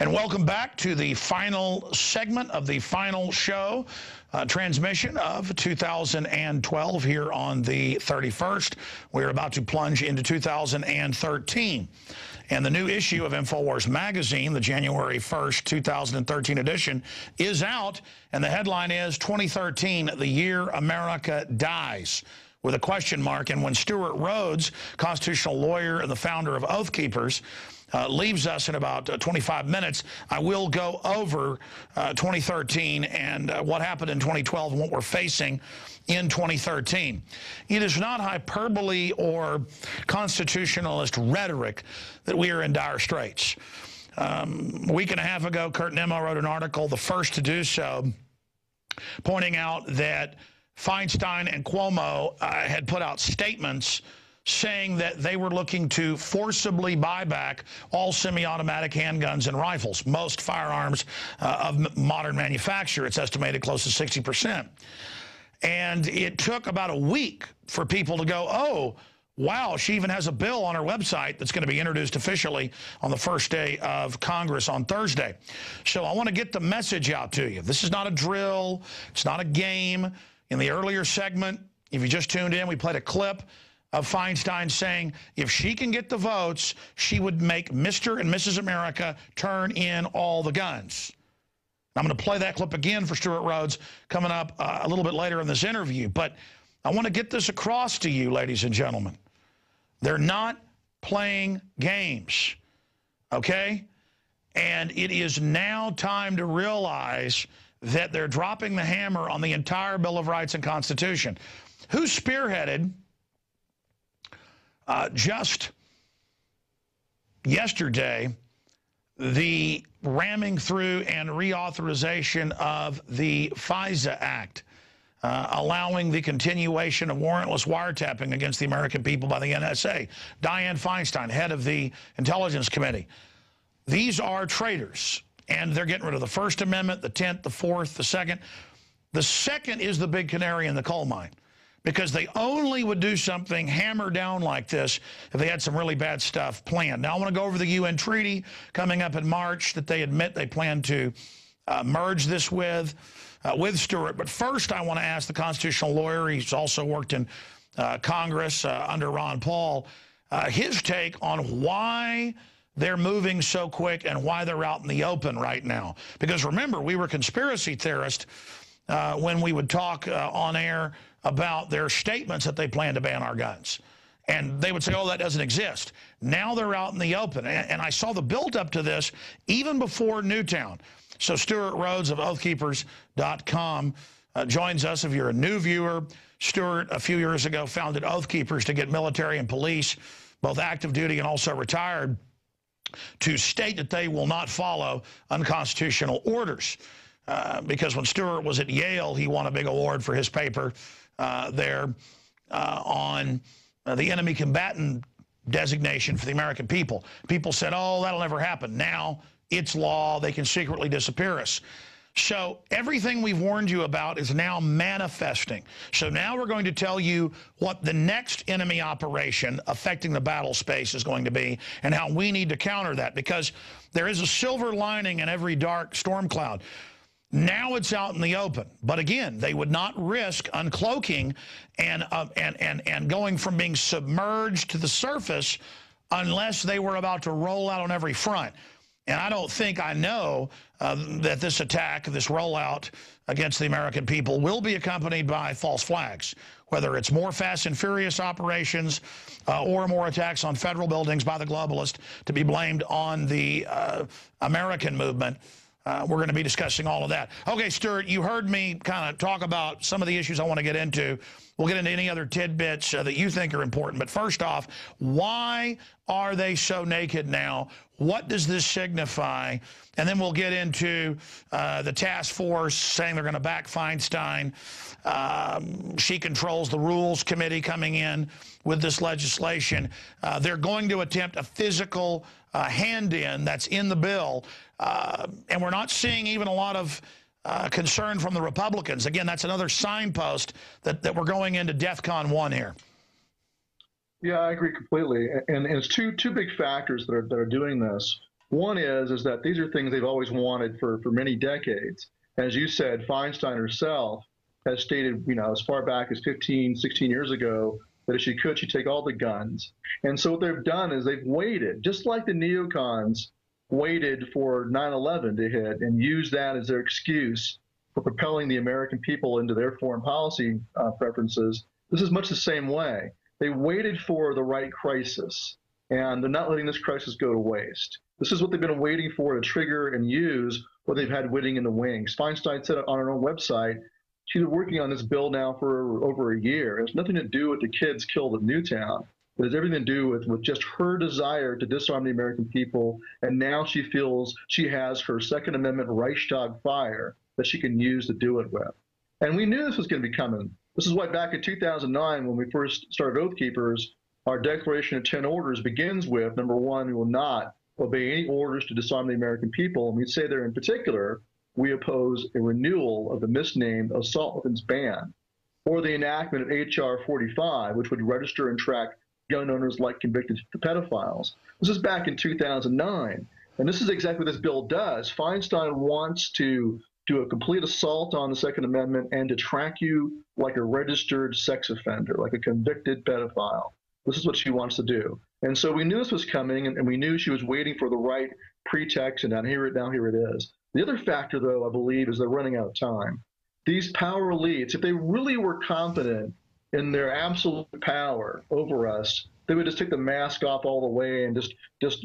And welcome back to the final segment of the final show, transmission of 2012 here on the 31st. We're about to plunge into 2013. And the new issue of InfoWars magazine, the January 1st, 2013 edition, is out. And the headline is 2013, the year America dies, with a question mark. And when Stewart Rhodes, constitutional lawyer and the founder of Oath Keepers, leaves us in about 25 minutes, I will go over 2013 and what happened in 2012 and what we're facing in 2013. It is not hyperbole or constitutionalist rhetoric that we are in dire straits. A week and a half ago, Kurt Nimmo wrote an article, the first to do so, pointing out that Feinstein and Cuomo had put out statements saying that they were looking to forcibly buy back all semi-automatic handguns and rifles, most firearms of modern manufacture. It's estimated close to 60%. And it took about a week for people to go, oh, wow, she even has a bill on her website that's going to be introduced officially on the first day of Congress on Thursday. So I want to get the message out to you. This is not a drill. It's not a game. In the earlier segment, if you just tuned in, we played a clip of Feinstein saying if she can get the votes, she would make Mr. and Mrs. America turn in all the guns. I'm going to play that clip again for Stewart Rhodes coming up a little bit later in this interview. But I want to get this across to you, ladies and gentlemen. They're not playing games, okay? And it is now time to realize that they're dropping the hammer on the entire Bill of Rights and Constitution. Who spearheaded just yesterday the ramming through and reauthorization of the FISA Act, allowing the continuation of warrantless wiretapping against the American people by the NSA. Dianne Feinstein, head of the Intelligence Committee. These are traitors, and they're getting rid of the First Amendment, the 10th, the 4th, the 2nd. The 2nd is the big canary in the coal mine, because they only would do something hammer down like this if they had some really bad stuff planned. Now, I want to go over the UN treaty coming up in March that they admit they plan to merge this with Stewart. But first, I want to ask the constitutional lawyer. He's also worked in Congress under Ron Paul, his take on why they're moving so quick and why they're out in the open right now. Because remember, we were conspiracy theorists when we would talk on air about their statements that they plan to ban our guns. And they would say, oh, that doesn't exist. Now they're out in the open. And I saw the buildup to this even before Newtown. So Stewart Rhodes of OathKeepers.com joins us. If you're a new viewer, Stewart, a few years ago, founded Oath Keepers to get military and police, both active duty and also retired, to state that they will not follow unconstitutional orders. Because when Stewart was at Yale, he won a big award for his paper there on the enemy combatant designation for the American people. People said, oh, that'll never happen. Now it's law. They can secretly disappear us. So everything we've warned you about is now manifesting. So now we're going to tell you what the next enemy operation affecting the battle space is going to be and how we need to counter that, because there is a silver lining in every dark storm cloud. Now it's out in the open. But again, they would not risk uncloaking and going from being submerged to the surface unless they were about to roll out on every front. And I don't think I know that this attack, this rollout against the American people will be accompanied by false flags, whether it's more fast and furious operations or more attacks on federal buildings by the globalists to be blamed on the American movement. We're going to be discussing all of that. Okay, Stewart, you heard me kind of talk about some of the issues I want to get into. We'll get into any other tidbits that you think are important. But first off, why are they so naked now? What does this signify? And then we'll get into the task force saying they're going to back Feinstein. She controls the Rules Committee coming in with this legislation. They're going to attempt a physical hand-in that's in the bill. And we're not seeing even a lot of concern from the Republicans. Again, that's another signpost that we're going into DEFCON 1 here. Yeah, I agree completely. And it's two big factors that are doing this. One is that these are things they've always wanted for many decades. As you said, Feinstein herself has stated, as far back as 15, 16 years ago, that if she could, she'd take all the guns. And so what they've done is they've waited, just like the neocons waited for 9/11 to hit and used that as their excuse for propelling the American people into their foreign policy preferences. This is much the same way. They waited for the right crisis, and they're not letting this crisis go to waste. This is what they've been waiting for to trigger and use what they've had waiting in the wings. Feinstein said it on her own website. She's been working on this bill now for over a year. It has nothing to do with the kids killed at Newtown. It has everything to do with just her desire to disarm the American people, and now she feels she has her Second Amendment Reichstag fire that she can use to do it with. And we knew this was going to be coming. This is why back in 2009, when we first started Oath Keepers, our Declaration of 10 Orders begins with, number one, we will not obey any orders to disarm the American people. And we say there in particular, we oppose a renewal of the misnamed assault weapons ban, or the enactment of H.R. 45, which would register and track gun owners like convicted pedophiles. This is back in 2009. And this is exactly what this bill does. Feinstein wants to do a complete assault on the Second Amendment and to track you like a registered sex offender, like a convicted pedophile. This is what she wants to do. And so we knew this was coming, and we knew she was waiting for the right pretext, and now here it is. The other factor, though, I believe, is they're running out of time. These power elites, if they really were confident in their absolute power over us, they would just take the mask off all the way and just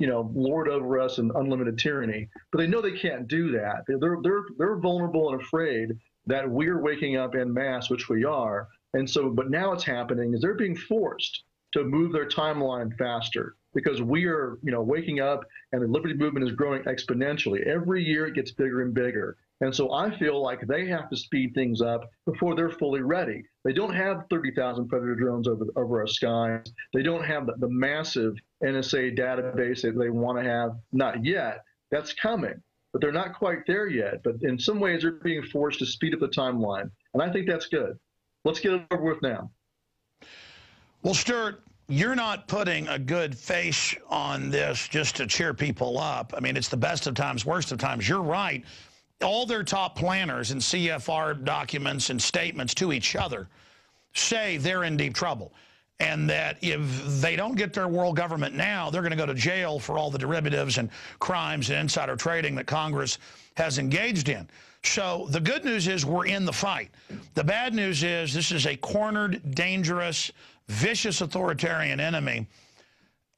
lord over us in unlimited tyranny. But they know they can't do that. They're vulnerable and afraid that we're waking up en masse, which we are. And so, but now what's happening is they're being forced to move their timeline faster because we are, waking up, and the liberty movement is growing exponentially. Every year it gets bigger and bigger. And so I feel like they have to speed things up before they're fully ready. They don't have 30,000 Predator drones over our skies. They don't have the massive NSA database that they want to have. Not yet. That's coming. But they're not quite there yet. But in some ways, they're being forced to speed up the timeline. And I think that's good. Let's get it over with now. Well, Stewart, you're not putting a good face on this just to cheer people up. I mean, it's the best of times, worst of times. You're right. All their top planners and CFR documents and statements to each other say they're in deep trouble, and that if they don't get their world government now, they're going to go to jail for all the derivatives and crimes and insider trading that Congress has engaged in. So the good news is we're in the fight. The bad news is this is a cornered, dangerous, vicious authoritarian enemy,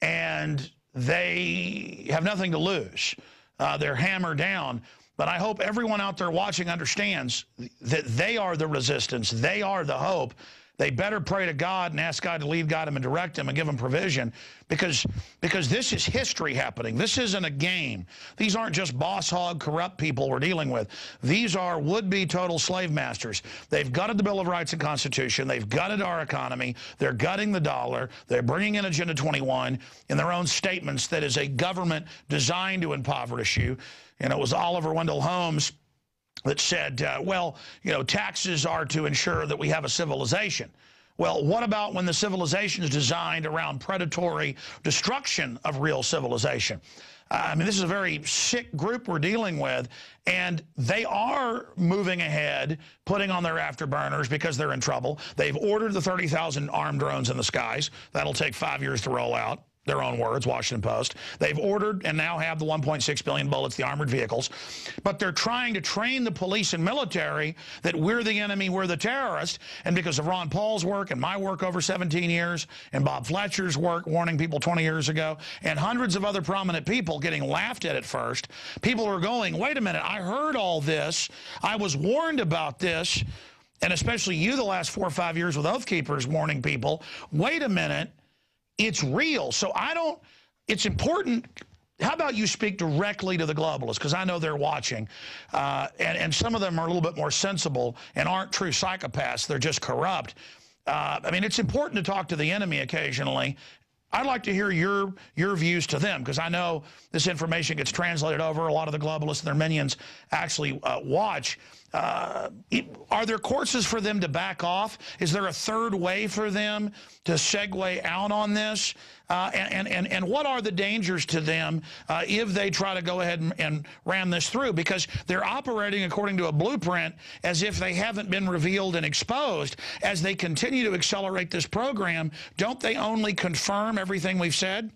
and they have nothing to lose. They're hammered down. But I hope everyone out there watching understands that they are the resistance. They are the hope. They better pray to God and ask God to lead, guide them, and direct them and give them provision, because this is history happening. This isn't a game. These aren't just boss hog, corrupt people we're dealing with. These are would-be total slave masters. They've gutted the Bill of Rights and Constitution. They've gutted our economy. They're gutting the dollar. They're bringing in Agenda 21 in their own statements that is a government designed to impoverish you. And it was Oliver Wendell Holmes that said, well, taxes are to ensure that we have a civilization. Well, what about when the civilization is designed around predatory destruction of real civilization? I mean, this is a very sick group we're dealing with, and they are moving ahead, putting on their afterburners because they're in trouble. They've ordered the 30,000 armed drones in the skies. That'll take 5 years to roll out. Their own words, Washington Post. They've ordered and now have the 1.6 billion bullets, the armored vehicles. But they're trying to train the police and military that we're the enemy, we're the terrorist. And because of Ron Paul's work and my work over 17 years and Bob Fletcher's work warning people 20 years ago and hundreds of other prominent people getting laughed at first, people are going, wait a minute, I heard all this. I was warned about this. And especially you the last 4 or 5 years with Oath Keepers warning people, wait a minute. It's real. So it's important. How about you speak directly to the globalists? Because I know they're watching. And some of them are a little bit more sensible and aren't true psychopaths. They're just corrupt. I mean, it's important to talk to the enemy occasionally. I'd like to hear your views to them, because I know this information gets translated over. A lot of the globalists and their minions actually watch. Are there courses for them to back off? Is there a third way for them to segue out on this? And what are the dangers to them if they try to go ahead and ram this through? Because they're operating according to a blueprint as if they haven't been revealed and exposed. As they continue to accelerate this program, don't they only confirm everything we've said?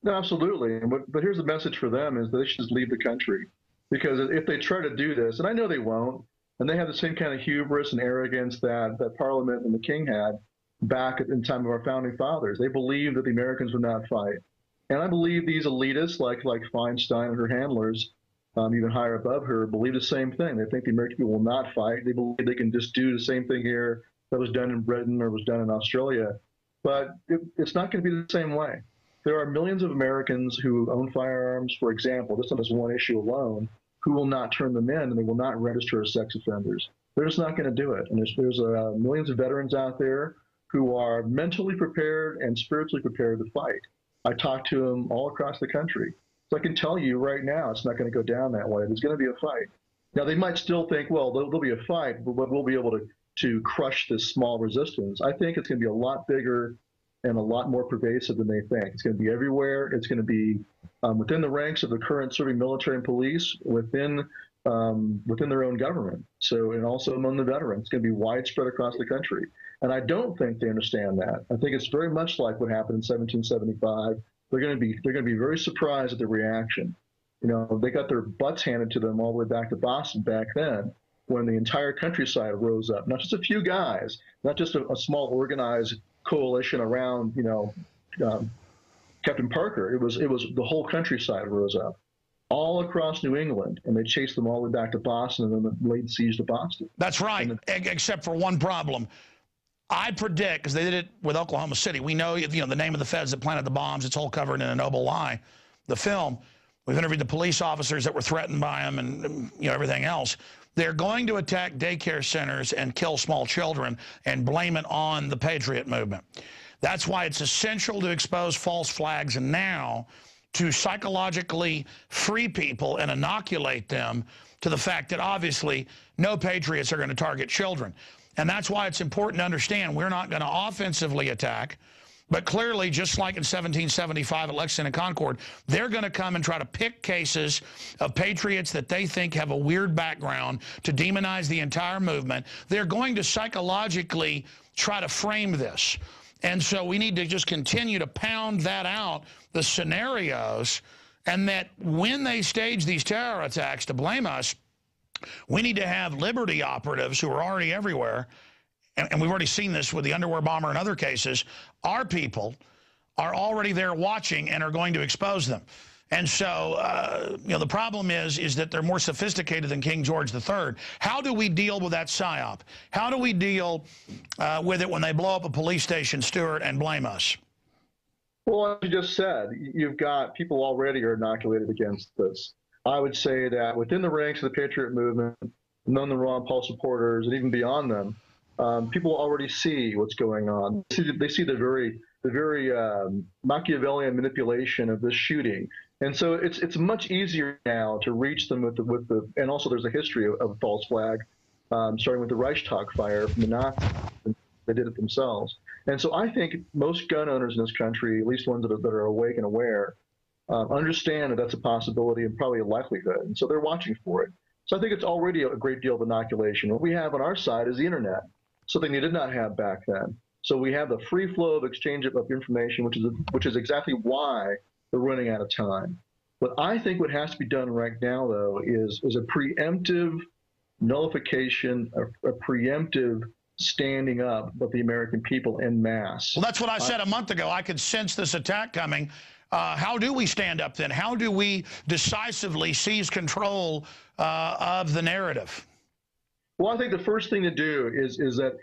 No, absolutely. But here's the message for them is they should just leave the country. Because if they try to do this, and I know they won't, and they have the same kind of hubris and arrogance that Parliament and the King had back in time of our founding fathers. They believed that the Americans would not fight. And I believe these elitists like Feinstein and her handlers, even higher above her, believe the same thing. They think the American people will not fight. They believe they can just do the same thing here that was done in Britain or was done in Australia. But it's not going to be the same way. There are millions of Americans who own firearms, for example, just on this one issue alone, who will not turn them in and they will not register as sex offenders. They're just not going to do it. And there's millions of veterans out there who are mentally prepared and spiritually prepared to fight. I talk to them all across the country. So I can tell you right now it's not going to go down that way. There's going to be a fight. Now, they might still think, well, there'll be a fight, but we'll be able to crush this small resistance. I think it's going to be a lot bigger and a lot more pervasive than they think. It's going to be everywhere. It's going to be within the ranks of the current serving military and police, within their own government. So, and also among the veterans, it's going to be widespread across the country. And I don't think they understand that. I think it's very much like what happened in 1775. They're going to be very surprised at the reaction. You know, they got their butts handed to them all the way back to Boston back then, when the entire countryside rose up. Not just a few guys, not just a small organized coalition around, Captain Parker. It was the whole countryside rose up, all across New England, and they chased them all the way back to Boston and then laid siege to Boston. That's right, except for one problem. I predict, because they did it with Oklahoma City, we know, the name of the feds that planted the bombs. It's all covered in A Noble Lie, the film. We've interviewed the police officers that were threatened by them and everything else. They're going to attack daycare centers and kill small children and blame it on the Patriot movement. That's why it's essential to expose false flags and now to psychologically free people and inoculate them to the fact that obviously no patriots are going to target children. And that's why it's important to understand we're not going to offensively attack. But clearly, just like in 1775 at Lexington and Concord, they're going to come and try to pick cases of patriots that they think have a weird background to demonize the entire movement. They're going to psychologically try to frame this. And so we need to just continue to pound that out, the scenarios, and that when they stage these terror attacks to blame us, we need to have liberty operatives who are already everywhere. And we've already seen this with the underwear bomber and other cases. Our people are already there watching and are going to expose them. And so, the problem is that they're more sophisticated than King George III. How do we deal with that psyop? How do we deal with it when they blow up a police station, Stewart, and blame us? Well, as you just said, you've got people already are inoculated against this. I would say that within the ranks of the Patriot movement, among the Ron Paul supporters, and even beyond them, people already see what's going on. They see the very Machiavellian manipulation of this shooting, and so it's much easier now to reach them with the and also there's a history of false flag, starting with the Reichstag fire from the Nazis. They did it themselves, and so I think most gun owners in this country, at least ones that are awake and aware, understand that that's a possibility and probably a likelihood, and so they're watching for it. So I think it's already a great deal of inoculation. What we have on our side is the internet, something they did not have back then. So we have the free flow of exchange of information, which is exactly why they're running out of time. What I think what has to be done right now, though, is a preemptive nullification, a preemptive standing up of the American people en masse. Well, that's what I said a month ago. I could sense this attack coming. How do we stand up then? How do we decisively seize control of the narrative? Well, I think the first thing to do is that,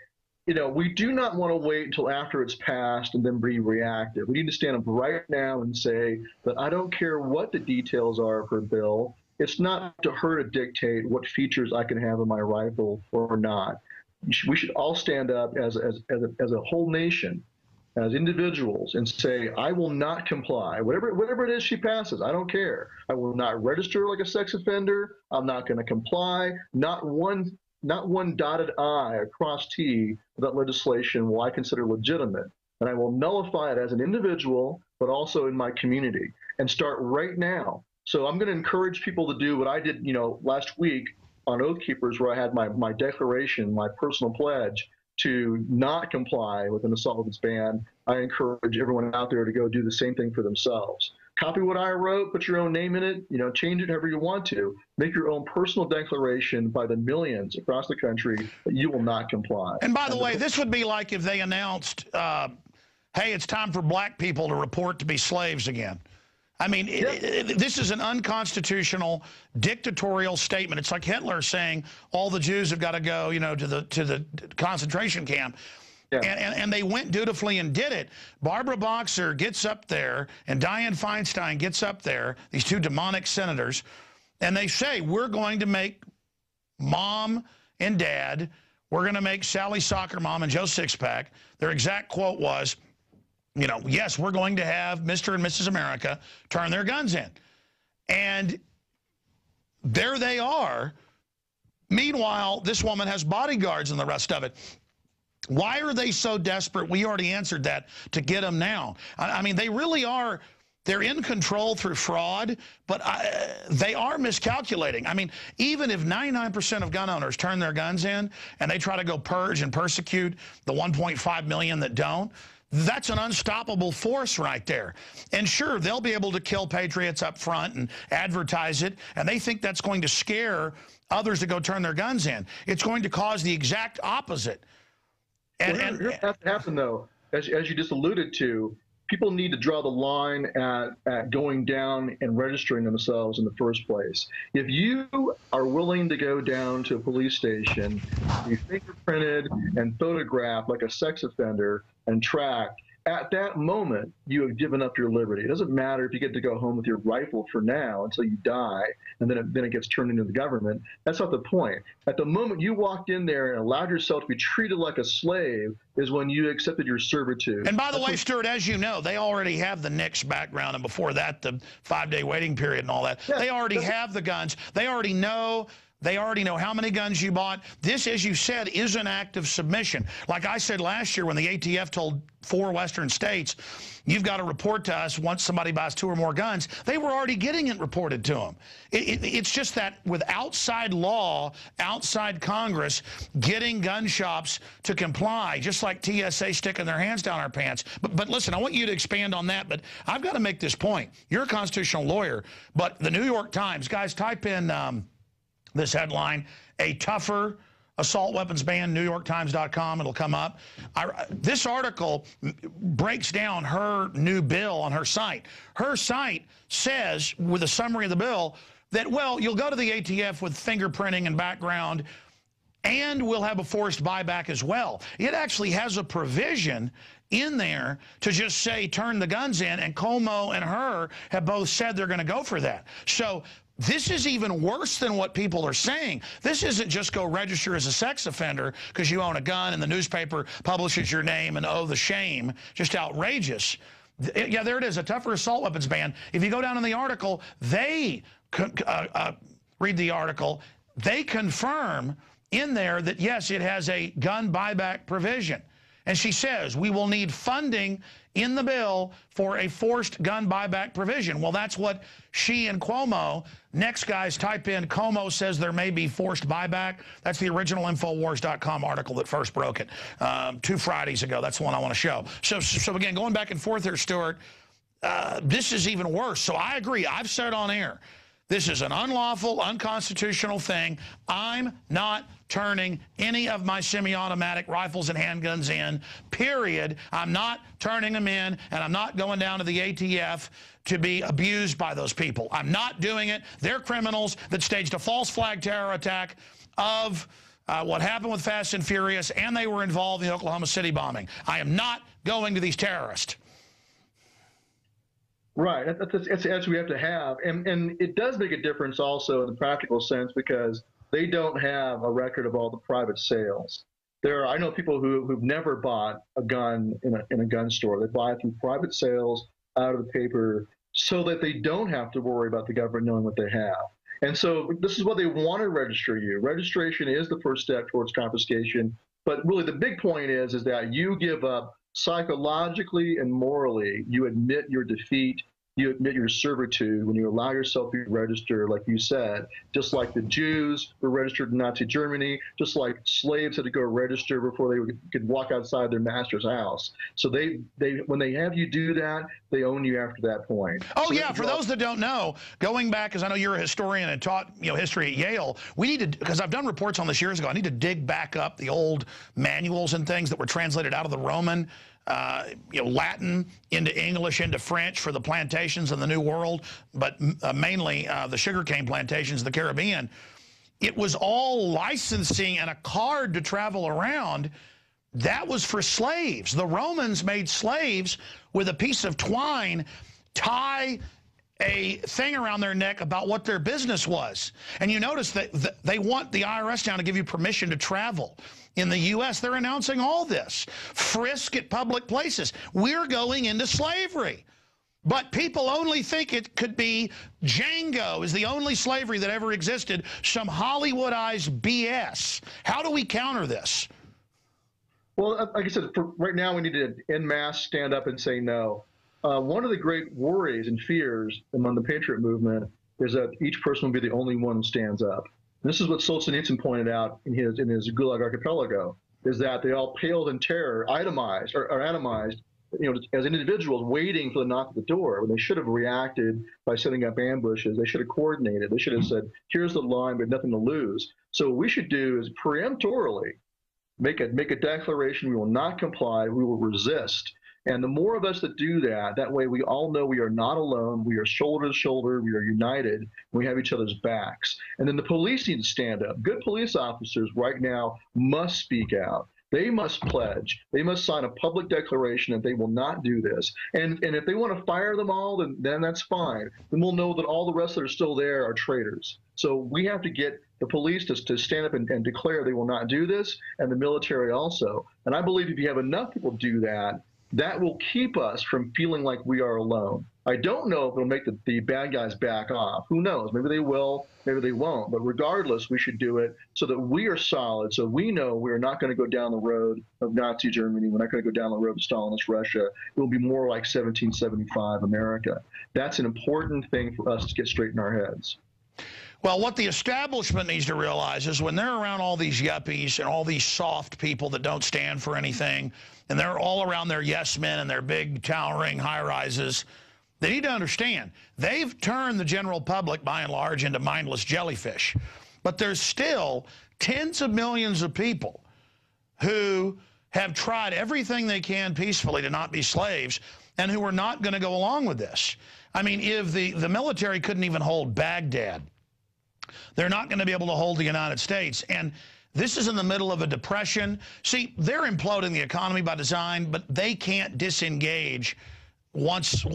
we do not want to wait until after it's passed and then be reactive. We need to stand up right now and say that I don't care what the details are for a bill. It's not to her to dictate what features I can have in my rifle or not. We should all stand up as a whole nation as individuals and say, I will not comply, whatever it is she passes, I don't care. I will not register like a sex offender. I'm not going to comply. Not one dotted I across T of that legislation will I consider legitimate. And I will nullify it as an individual, but also in my community, and start right now. So I'm going to encourage people to do what I did, last week on Oath Keepers, where I had my declaration, my personal pledge to not comply with an assault weapons ban. I encourage everyone out there to go do the same thing for themselves. Copy what I wrote, put your own name in it, change it however you want to. Make your own personal declaration by the millions across the country that you will not comply. And by the way, this would be like if they announced, hey, it's time for black people to report to be slaves again. I mean, this is an unconstitutional, dictatorial statement. It's like Hitler saying all the Jews have got to go, to the concentration camp. Yeah. And they went dutifully and did it. Barbara Boxer gets up there, and Dianne Feinstein gets up there, these two demonic senators, and they say, we're going to make mom and dad, we're going to make Sally Soccer Mom and Joe Sixpack. Their exact quote was, yes, we're going to have Mr. and Mrs. America turn their guns in. And there they are. Meanwhile, this woman has bodyguards and the rest of it. Why are they so desperate? We already answered that, to get them now. I mean, they really are. They're in control through fraud, but they are miscalculating. I mean, even if 99% of gun owners turn their guns in and they try to go purge and persecute the 1.5 million that don't, that's an unstoppable force right there. And sure, they'll be able to kill patriots up front and advertise it, and they think that's going to scare others to go turn their guns in. It's going to cause the exact opposite. And here's what has to happen, though, as you just alluded to, people need to draw the line at going down and registering themselves in the first place. If you are willing to go down to a police station, be fingerprinted and photographed like a sex offender and tracked, at that moment, you have given up your liberty. It doesn't matter if you get to go home with your rifle for now until you die, and then it gets turned into the government. That's not the point. At the moment you walked in there and allowed yourself to be treated like a slave is when you accepted your servitude. And by the way, Stewart, as you know, they already have the NICS background, and before that, the 5-day waiting period and all that. Yeah, they already have the guns. They already know. They already know how many guns you bought. This, as you said, is an act of submission. Like I said last year when the ATF told 4 Western states, you've got to report to us once somebody buys 2 or more guns, they were already getting it reported to them. It's just that with outside law, outside Congress, getting gun shops to comply, just like TSA sticking their hands down our pants. But listen, I want you to expand on that, but I've got to make this point. You're a constitutional lawyer, but the New York Times, guys, type in this headline, a tougher assault weapons ban, NewYorkTimes.com, it'll come up. This article breaks down her new bill on her site. Her site says, with a summary of the bill, that, well, you'll go to the ATF with fingerprinting and background, and we'll have a forced buyback as well. It actually has a provision in there to just say turn the guns in, and Como and her have both said they're going to go for that. So this is even worse than what people are saying. This isn't just go register as a sex offender because you own a gun and the newspaper publishes your name and oh, the shame. Just outrageous. Yeah, there it is, a tougher assault weapons ban. If you go down in the article, they read the article, they confirm in there that, yes, it has a gun buyback provision. And she says, we will need funding in the bill for a forced gun buyback provision. Well, that's what she and Cuomo, next guys type in, Cuomo says there may be forced buyback. That's the original Infowars.com article that first broke it 2 Fridays ago. That's the one I want to show. So again, going back and forth here, Stewart, this is even worse. So I agree. I've said on air, this is an unlawful, unconstitutional thing. I'm not turning any of my semi-automatic rifles and handguns in, period. I'm not turning them in, and I'm not going down to the ATF to be abused by those people. I'm not doing it. They're criminals that staged a false flag terror attack of what happened with Fast and Furious, and they were involved in the Oklahoma City bombing. I am not going to these terrorists. Right, that's what we have to have, and it does make a difference also in the practical sense because they don't have a record of all the private sales. I know people who've never bought a gun in a gun store. They buy it through private sales out of the paper so that they don't have to worry about the government knowing what they have. And so this is what they want to register you. Registration is the first step towards confiscation. But really the big point is that you give up psychologically and morally. You admit your defeat. You admit your servitude when you allow yourself to be registered, like you said, just like the Jews were registered in Nazi Germany, just like slaves had to go register before they could walk outside their master's house. So when they have you do that, they own you after that point. Oh, so yeah, for those that don't know, going back, because I know you're a historian and taught history at Yale, we need to, because I've done reports on this years ago, I need to dig back up the old manuals and things that were translated out of the Roman, Latin into English into French for the plantations in the New World, but mainly the sugarcane plantations in the Caribbean. It was all licensing and a card to travel around. That was for slaves. The Romans made slaves with a piece of twine tie a thing around their neck about what their business was. And you notice that they want the IRS now to give you permission to travel. In the U.S., they're announcing all this. Frisk at public places. We're going into slavery. But people only think it could be Django is the only slavery that ever existed, some Hollywoodized BS. How do we counter this? Well, like I said, right now we need to en masse stand up and say no. One of the great worries and fears among the Patriot movement is that each person will be the only one who stands up. And this is what Solzhenitsyn pointed out in his Gulag Archipelago, is that they all paled in terror, atomized, as individuals waiting for the knock at the door, when they should have reacted by setting up ambushes. They should have coordinated. They should have said, here's the line, but nothing to lose. So what we should do is preemptorily make a declaration. We will not comply. We will resist. And the more of us that do that, that way we all know we are not alone. We are shoulder to shoulder. We are united. We have each other's backs. And then the police need to stand up. Good police officers right now must speak out. They must pledge. They must sign a public declaration that they will not do this. And if they want to fire them all, then that's fine. Then we'll know that all the rest that are still there are traitors. So we have to get the police to stand up and declare they will not do this, and the military also. And I believe if you have enough people do that, that will keep us from feeling like we are alone. I don't know if it'll make the bad guys back off. Who knows? Maybe they will, maybe they won't. But regardless, we should do it so that we are solid, so we know we're not going to go down the road of Nazi Germany. We're not going to go down the road of Stalinist Russia. It will be more like 1775 America. That's an important thing for us to get straight in our heads. Well, what the establishment needs to realize is when they're around all these yuppies and all these soft people that don't stand for anything, and they're all around their yes men and their big towering high-rises, they need to understand they've turned the general public, by and large, into mindless jellyfish. But there's still tens of millions of people who have tried everything they can peacefully to not be slaves and who are not going to go along with this. I mean, if the military couldn't even hold Baghdad, they're not going to be able to hold the United States. And this is in the middle of a depression. See, they're imploding the economy by design, but they can't disengage once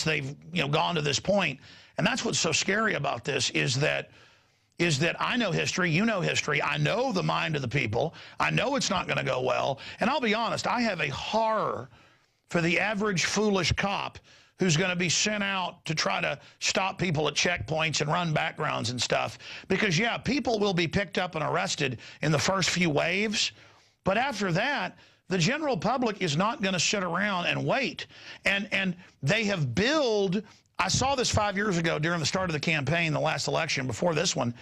they've gone to this point. And that's what's so scary about this is that I know history, you know history, I know the mind of the people, I know it's not going to go well. And I'll be honest, I have a horror for the average foolish cop who's going to be sent out to try to stop people at checkpoints and run backgrounds and stuff. Because, yeah, people will be picked up and arrested in the first few waves. But after that, the general public is not going to sit around and wait. And they have billed, I saw this 5 years ago during the start of the campaign, the last election, before this one,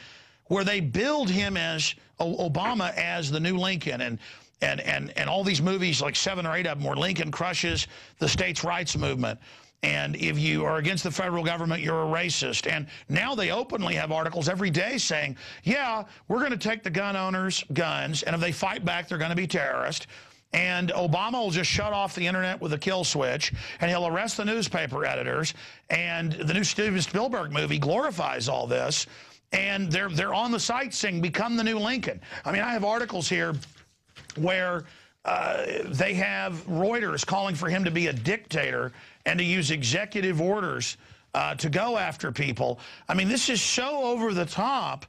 where they billed him as Obama as the new Lincoln. And all these movies, like 7 or 8 of them, where Lincoln crushes the states' rights movement. And if you are against the federal government, you're a racist. And now they openly have articles every day saying, yeah, we're going to take the gun owners' guns, and if they fight back, they're going to be terrorists. And Obama will just shut off the internet with a kill switch, and he'll arrest the newspaper editors. And the new Steven Spielberg movie glorifies all this. And they're on the site saying, become the new Lincoln. I mean, I have articles here where they have Reuters calling for him to be a dictator and to use executive orders to go after people. I mean, this is so over the top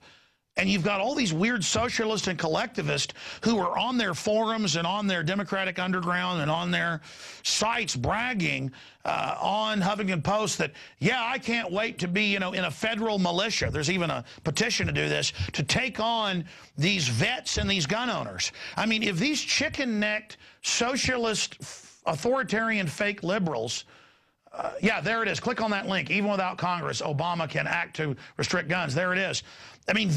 And you've got all these weird socialists and collectivists who are on their forums and on their Democratic Underground and on their sites bragging on Huffington Post that, yeah, I can't wait to be, you know, in a federal militia. There's even a petition to do this, to take on these vets and these gun owners. I mean, if these chicken-necked socialist, authoritarian fake liberals, yeah, there it is. Click on that link. Even without Congress, Obama can act to restrict guns. There it is. I mean,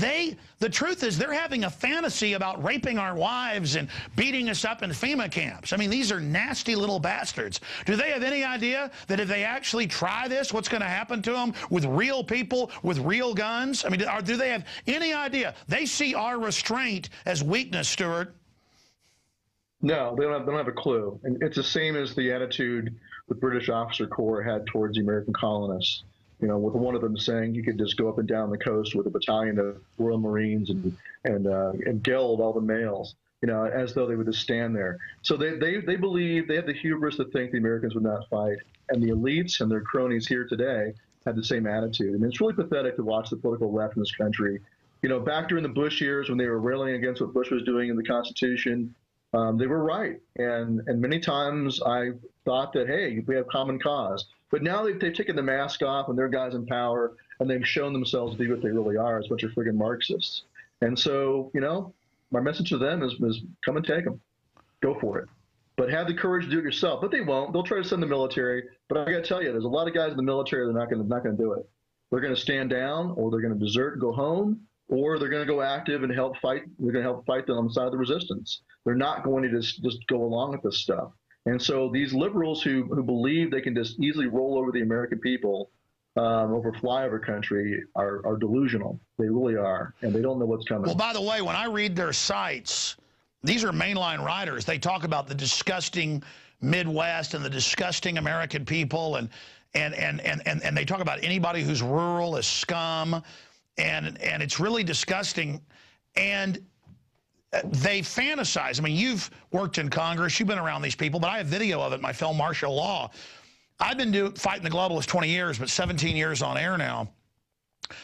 the truth is they're having a fantasy about raping our wives and beating us up in FEMA camps. I mean, these are nasty little bastards. Do they have any idea that if they actually try this, what's going to happen to them with real people, with real guns? I mean, do they have any idea? They see our restraint as weakness, Stewart. No, they don't have a clue. And it's the same as the attitude the British officer corps had towards the American colonists. You know, with one of them saying you could just go up and down the coast with a battalion of Royal Marines and geld all the males, you know, as though they would just stand there. So they believe, they have the hubris to think the Americans would not fight. And the elites and their cronies here today have the same attitude. I mean, it's really pathetic to watch the political left in this country. You know, back during the Bush years when they were railing against what Bush was doing in the Constitution, they were right. And many times I thought that, hey, we have common cause. But now they've taken the mask off and they're guys in power and they've shown themselves to be what they really are, as a bunch of friggin' Marxists. And so, you know, my message to them is come and take them. Go for it. But have the courage to do it yourself. But they won't. They'll try to send the military. But I got to tell you, there's a lot of guys in the military that are not going to do it. They're going to stand down, or they're going to desert and go home, or they're going to go active and help fight. They're going to help fight them on the side of the resistance. They're not going to just go along with this stuff. And so these liberals who believe they can just easily roll over the American people over flyover country are delusional. They really are, and they don't know what's coming. Well, by the way, when I read their sites, these are mainline writers. They talk about the disgusting Midwest and the disgusting American people, and they talk about anybody who's rural as scum, and it's really disgusting. And they fantasize. I mean, you've worked in Congress, you've been around these people, but I have video of it in my film Martial Law. I've been fighting the globalists 20 years, but 17 years on air now.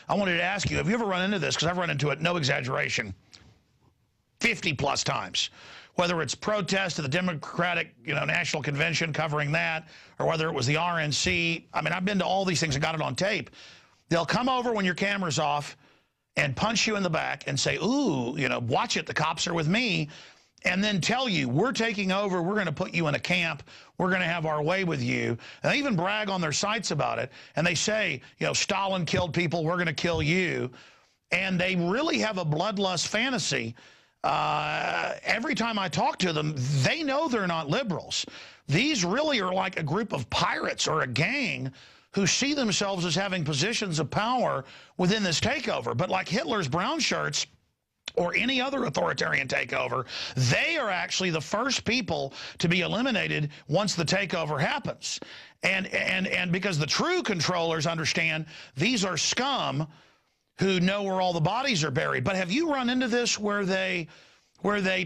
I wanted to ask you, have you ever run into this? Because I've run into it, no exaggeration, 50+ times. Whether it's protests at the Democratic, National Convention covering that, or whether it was the RNC. I mean, I've been to all these things and got it on tape. They'll come over when your camera's off and punch you in the back and say, ooh, watch it, the cops are with me, and then tell you, we're taking over, we're going to put you in a camp, we're going to have our way with you. And they even brag on their sites about it, and they say, Stalin killed people, we're going to kill you. And they really have a bloodlust fantasy. Every time I talk to them, they know they're not liberals. These really are like a group of pirates or a gang who see themselves as having positions of power within this takeover. But like Hitler's brown shirts or any other authoritarian takeover, they are actually the first people to be eliminated once the takeover happens. And because the true controllers understand these are scum who know where all the bodies are buried. But have you run into this where they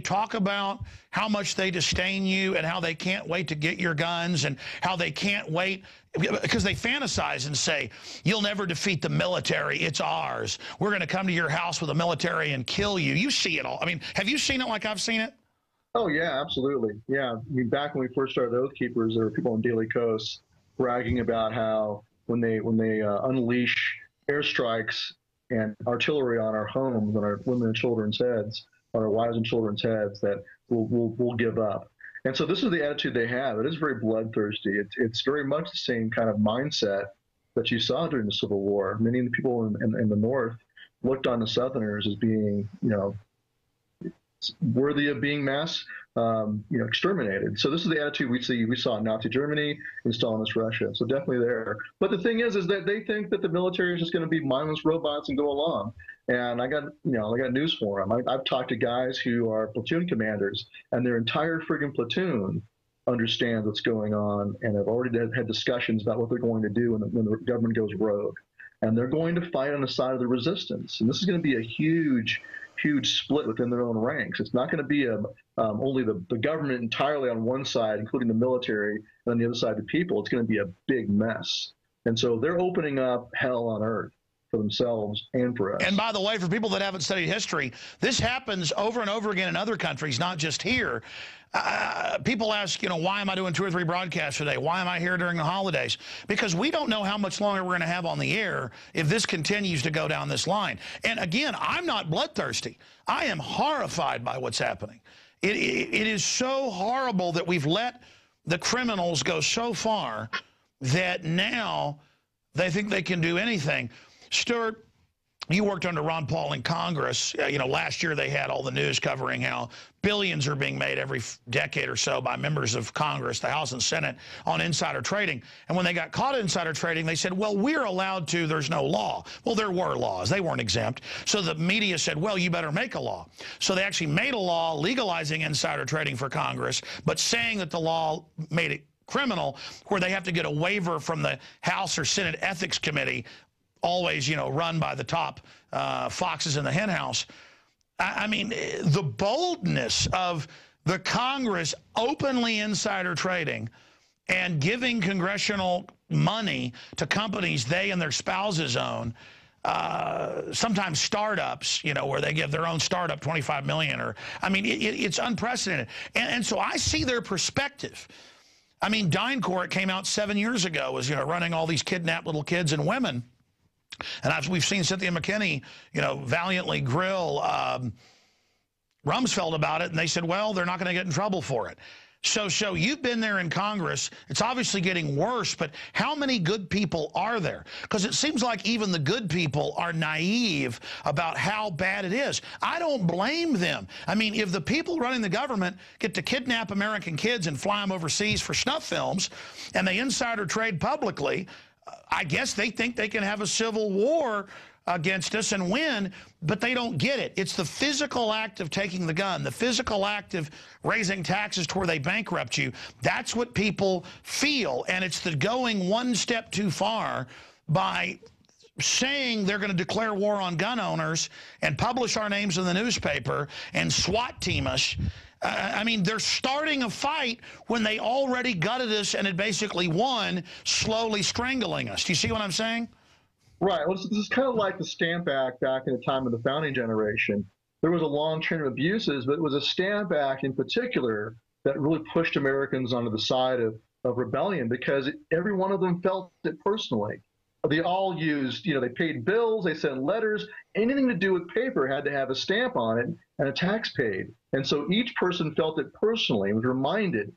talk about how much they disdain you and how they can't wait to get your guns and how they can't wait because they fantasize and say, you'll never defeat the military, it's ours. We're going to come to your house with the military and kill you. You see it all. I mean, have you seen it like I've seen it? Oh, yeah, absolutely. Yeah, I mean, back when we first started Oath Keepers, there were people on Daily Kos bragging about how when they unleash airstrikes and artillery on our homes, on our women and children's heads, on our wives and children's heads, that we'll give up. And so this is the attitude they have. It is very bloodthirsty. It's very much the same kind of mindset that you saw during the Civil War. Many of the people in the North looked on the Southerners as being, worthy of being mass, exterminated. So this is the attitude we saw in Nazi Germany and Stalinist Russia. So definitely there. But the thing is that they think that the military is just going to be mindless robots and go along. And I got news for them. I've talked to guys who are platoon commanders, and their entire friggin' platoon understands what's going on, and have already had discussions about what they're going to do when the government goes rogue. And they're going to fight on the side of the resistance. And this is going to be a huge split within their own ranks. It's not going to be only the government entirely on one side, including the military, and on the other side the people. It's going to be a big mess. And so they're opening up hell on earth. for themselves and for us. And by the way, for people that haven't studied history, this happens over and over again in other countries, not just here. People ask, you know, why am I doing 2 or 3 broadcasts today? Why am I here during the holidays? Because we don't know how much longer we're going to have on the air if this continues to go down this line. And again, I'm not bloodthirsty. I am horrified by what's happening. It is so horrible that we've let the criminals go so far that now they think they can do anything. Stewart, you worked under Ron Paul in Congress. You know, last year they had all the news covering how billions are being made every decade or so by members of Congress, the House and Senate, on insider trading. And when they got caught insider trading, they said, well, we're allowed to, there's no law. Well, there were laws. They weren't exempt. So the media said, well, you better make a law. So they actually made a law legalizing insider trading for Congress, but saying that the law made it criminal, where they have to get a waiver from the House or Senate Ethics Committee, always, you know, run by the top foxes in the hen house. I mean, the boldness of the Congress openly insider trading and giving congressional money to companies they and their spouses own, sometimes startups, you know, where they give their own startup $25 million, or, I mean, it's unprecedented. And so I see their perspective. I mean, DynCorp came out 7 years ago, was, you know, running all these kidnapped little kids and women. And we've seen Cynthia McKinney, you know, valiantly grill Rumsfeld about it, and they said, well, they're not going to get in trouble for it. So you've been there in Congress. It's obviously getting worse, but how many good people are there? Because it seems like even the good people are naive about how bad it is. I don't blame them. I mean, if the people running the government get to kidnap American kids and fly them overseas for snuff films, and they insider trade publicly, I guess they think they can have a civil war against us and win, but they don't get it. It's the physical act of taking the gun, the physical act of raising taxes to where they bankrupt you. That's what people feel, and it's the going one step too far by saying they're going to declare war on gun owners and publish our names in the newspaper and SWAT team us. I mean, they're starting a fight when they already gutted us and had basically won, slowly strangling us. Do you see what I'm saying? Right. Well, this is kind of like the Stamp Act back in the time of the founding generation. There was a long chain of abuses, but it was a Stamp Act in particular that really pushed Americans onto the side of rebellion, because every one of them felt it personally. They all used, you know, they paid bills, they sent letters, anything to do with paper had to have a stamp on it and a tax paid. And so each person felt it personally and was reminded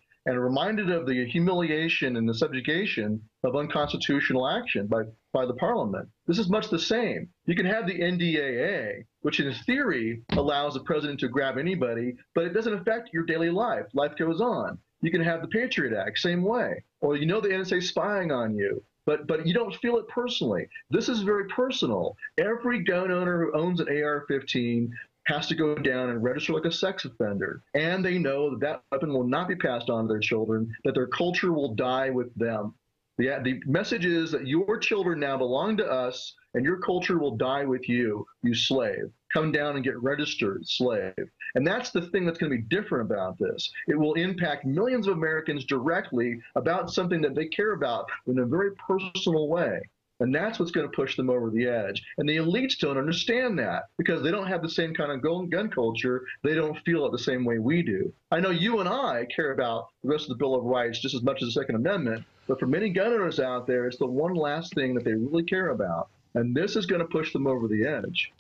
of the humiliation and the subjugation of unconstitutional action by the parliament. This is much the same. You can have the NDAA, which in theory allows the president to grab anybody, but it doesn't affect your daily life. Life goes on. You can have the Patriot Act, same way. Or you know the NSA spying on you, but you don't feel it personally. This is very personal. Every gun owner who owns an AR-15 has to go down and register like a sex offender. And they know that that weapon will not be passed on to their children, that their culture will die with them. The message is that your children now belong to us, and your culture will die with you, you slave. Come down and get registered, slave. And that's the thing that's going to be different about this. It will impact millions of Americans directly about something that they care about in a very personal way. And that's what's going to push them over the edge. And the elites don't understand that because they don't have the same kind of gun culture. They don't feel it the same way we do. I know you and I care about the rest of the Bill of Rights just as much as the Second Amendment, but for many gun owners out there, it's the one last thing that they really care about. And this is going to push them over the edge.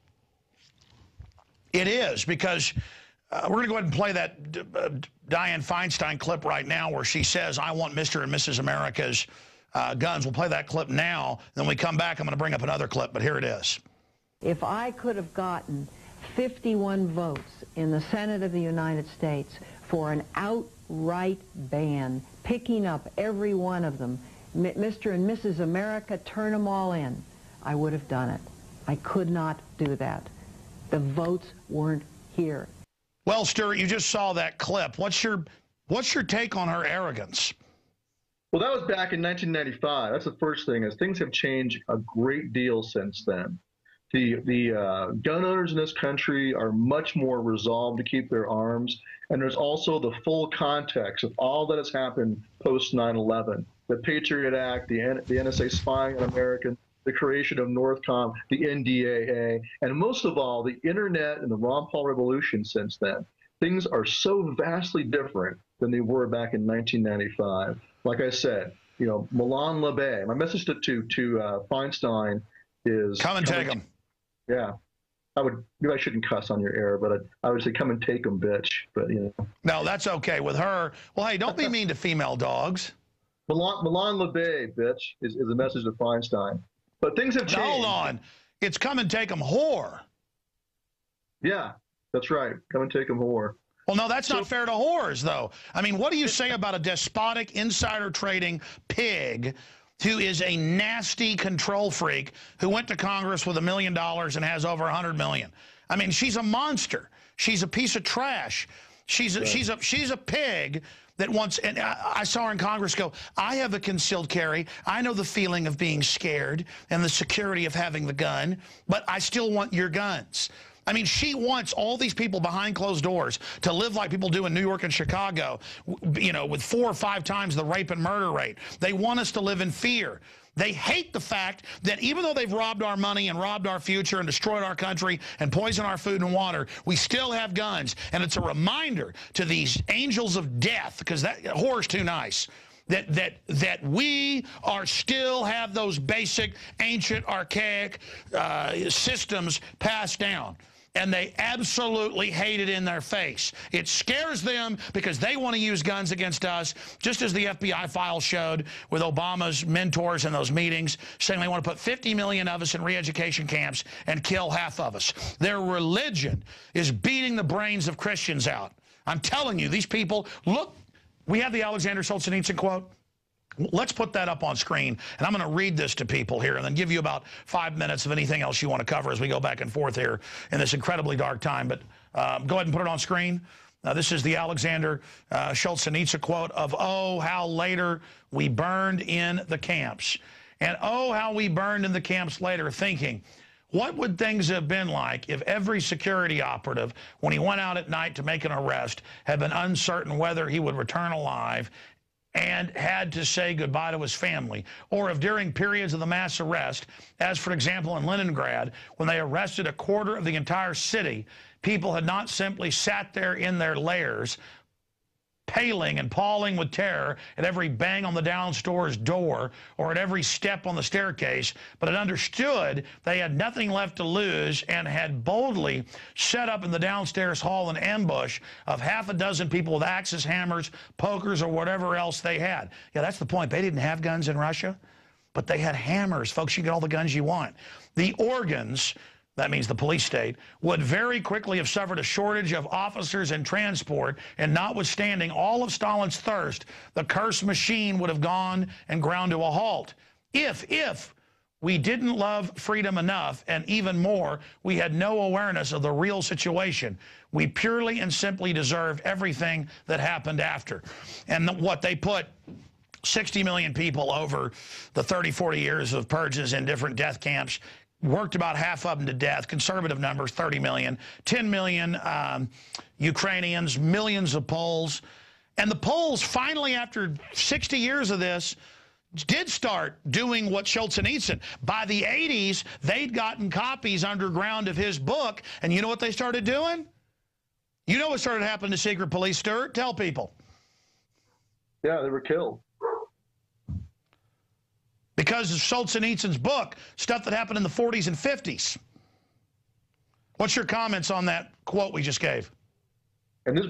It is, because we're going to go ahead and play that Dianne Feinstein clip right now where she says, I want Mr. and Mrs. America's guns. We'll play that clip now. Then when we come back, I'm going to bring up another clip, but here it is. If I could have gotten 51 votes in the Senate of the United States for an outright ban, picking up every one of them, Mr. and Mrs. America, turn them all in, I would have done it. I could not do that. The votes weren't here. Well, Stewart, you just saw that clip. What's your take on her arrogance? Well, that was back in 1995. That's the first thing, is things have changed a great deal since then. The gun owners in this country are much more resolved to keep their arms, and there's also the full context of all that has happened post 9/11. The Patriot Act, the NSA spying on Americans, the creation of Northcom, the NDAA, and most of all, the internet and the Ron Paul revolution since then. Things are so vastly different than they were back in 1995. Like I said, you know, Milan Labey. My message to Feinstein is come and take them. Yeah. Maybe I shouldn't cuss on your air, but I would say come and take them, bitch. But, you know. No, that's okay with her. Well, hey, don't be mean to female dogs. Milan Labey, bitch, is a message to Feinstein. But things have changed. Hold on. It's come and take them, whore. Yeah, that's right. Come and take them, whore. Well, no, that's not fair to whores, though. I mean, what do you say about a despotic, insider trading pig who is a nasty control freak who went to Congress with $1 million and has over 100 million? I mean, she's a monster. She's a piece of trash. She's a pig that wants, and I saw her in Congress go, I have a concealed carry. I know the feeling of being scared and the security of having the gun, but I still want your guns. I mean, she wants all these people behind closed doors to live like people do in New York and Chicago, you know, with 4 or 5 times the rape and murder rate. They want us to live in fear. They hate the fact that even though they've robbed our money and robbed our future and destroyed our country and poisoned our food and water, we still have guns. And it's a reminder to these angels of death, because that whore's too nice, that we are still have those basic, ancient, archaic systems passed down. And they absolutely hate it in their face. It scares them because they want to use guns against us, just as the FBI files showed with Obama's mentors in those meetings, saying they want to put 50 million of us in re-education camps and kill half of us. Their religion is beating the brains of Christians out. I'm telling you, these people, look, we have the Aleksandr Solzhenitsyn quote. Let's put that up on screen, and I'm going to read this to people here and then give you about 5 minutes of anything else you want to cover as we go back and forth here in this incredibly dark time. But go ahead and put it on screen. This is the Aleksandr Solzhenitsyn quote of, oh, how later we burned in the camps. And oh, how we burned in the camps later, thinking, what would things have been like if every security operative, when he went out at night to make an arrest, had been uncertain whether he would return alive and had to say goodbye to his family, or if during periods of the mass arrest, as for example in Leningrad, when they arrested a quarter of the entire city, people had not simply sat there in their lairs, paling and palling with terror at every bang on the downstairs door or at every step on the staircase, but had understood they had nothing left to lose and had boldly set up in the downstairs hall an ambush of half a dozen people with axes, hammers, pokers, or whatever else they had. Yeah, that's the point. They didn't have guns in Russia, but they had hammers. Folks, you get all the guns you want. The organs, that means the police state, would very quickly have suffered a shortage of officers and transport, and notwithstanding all of Stalin's thirst, the cursed machine would have gone and ground to a halt. If we didn't love freedom enough, and even more, we had no awareness of the real situation. We purely and simply deserved everything that happened after. And what they put 60 million people over the 30, 40 years of purges in different death camps, worked about half of them to death. Conservative numbers, 30 million. 10 million Ukrainians, millions of Poles. And the Poles finally, after 60 years of this, did start doing what Solzhenitsyn. By the 80s, they'd gotten copies underground of his book. And you know what they started doing? You know what started happening to secret police, Stewart? Tell people. Yeah, they were killed. Because of Solzhenitsyn's book, stuff that happened in the 40s and 50s. What's your comments on that quote we just gave? And this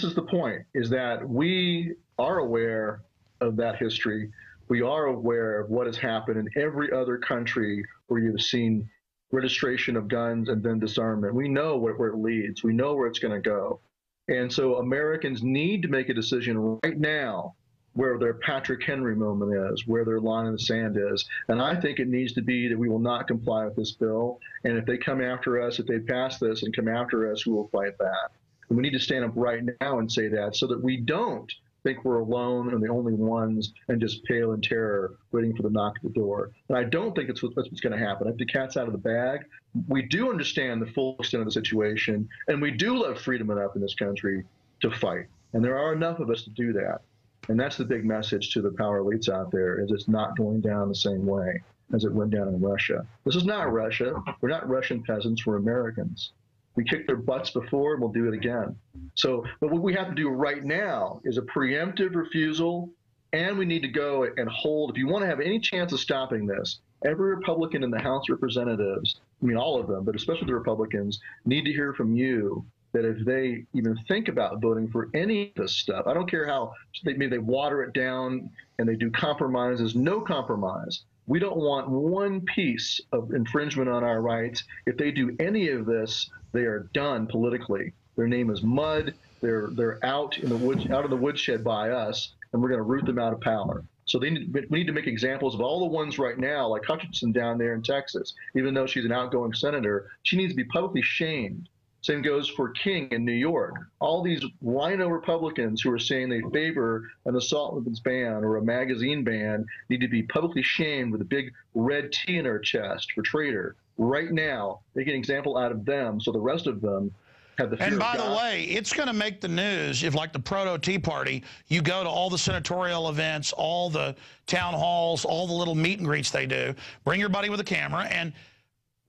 is the point, is that we are aware of that history. We are aware of what has happened in every other country where you've seen registration of guns and then disarmament. We know where it leads. We know where it's going to go. And so Americans need to make a decision right now where their Patrick Henry moment is, where their line in the sand is. And I think it needs to be that we will not comply with this bill. And if they come after us, if they pass this and come after us, we will fight back. And we need to stand up right now and say that, so that we don't think we're alone and the only ones and just pale in terror waiting for the knock at the door. And I don't think that's what's going to happen. I think the cat's out of the bag. We do understand the full extent of the situation, and we do love freedom enough in this country to fight. And there are enough of us to do that. And that's the big message to the power elites out there, is it's not going down the same way. as it went down in Russia. This is not Russia. We're not Russian peasants. We're Americans. We kicked their butts before, and we'll do it again. So, but what we have to do right now is a preemptive refusal, and we need to go and hold, if you want to have any chance of stopping this, every Republican in the House of Representatives, I mean all of them, but especially the Republicans, need to hear from you that if they even think about voting for any of this stuff, I don't care how maybe they water it down and they do compromises, no compromise. We don't want one piece of infringement on our rights. If they do any of this, they are done politically. Their name is mud. They're out in the woods, out of the woodshed by us, and we're going to root them out of power. So we need to make examples of all the ones right now, like Hutchinson down there in Texas. Even though she's an outgoing senator, she needs to be publicly shamed. Same goes for King in New York. All these rhino Republicans who are saying they favor an assault weapons ban or a magazine ban need to be publicly shamed with a big red T in their chest for traitor. Right now, make an example out of them so the rest of them have the fear And by of God. the way, it's going to make the news if, like the proto-Tea Party, you go to all the senatorial events, all the town halls, all the little meet and greets they do, bring your buddy with a camera, and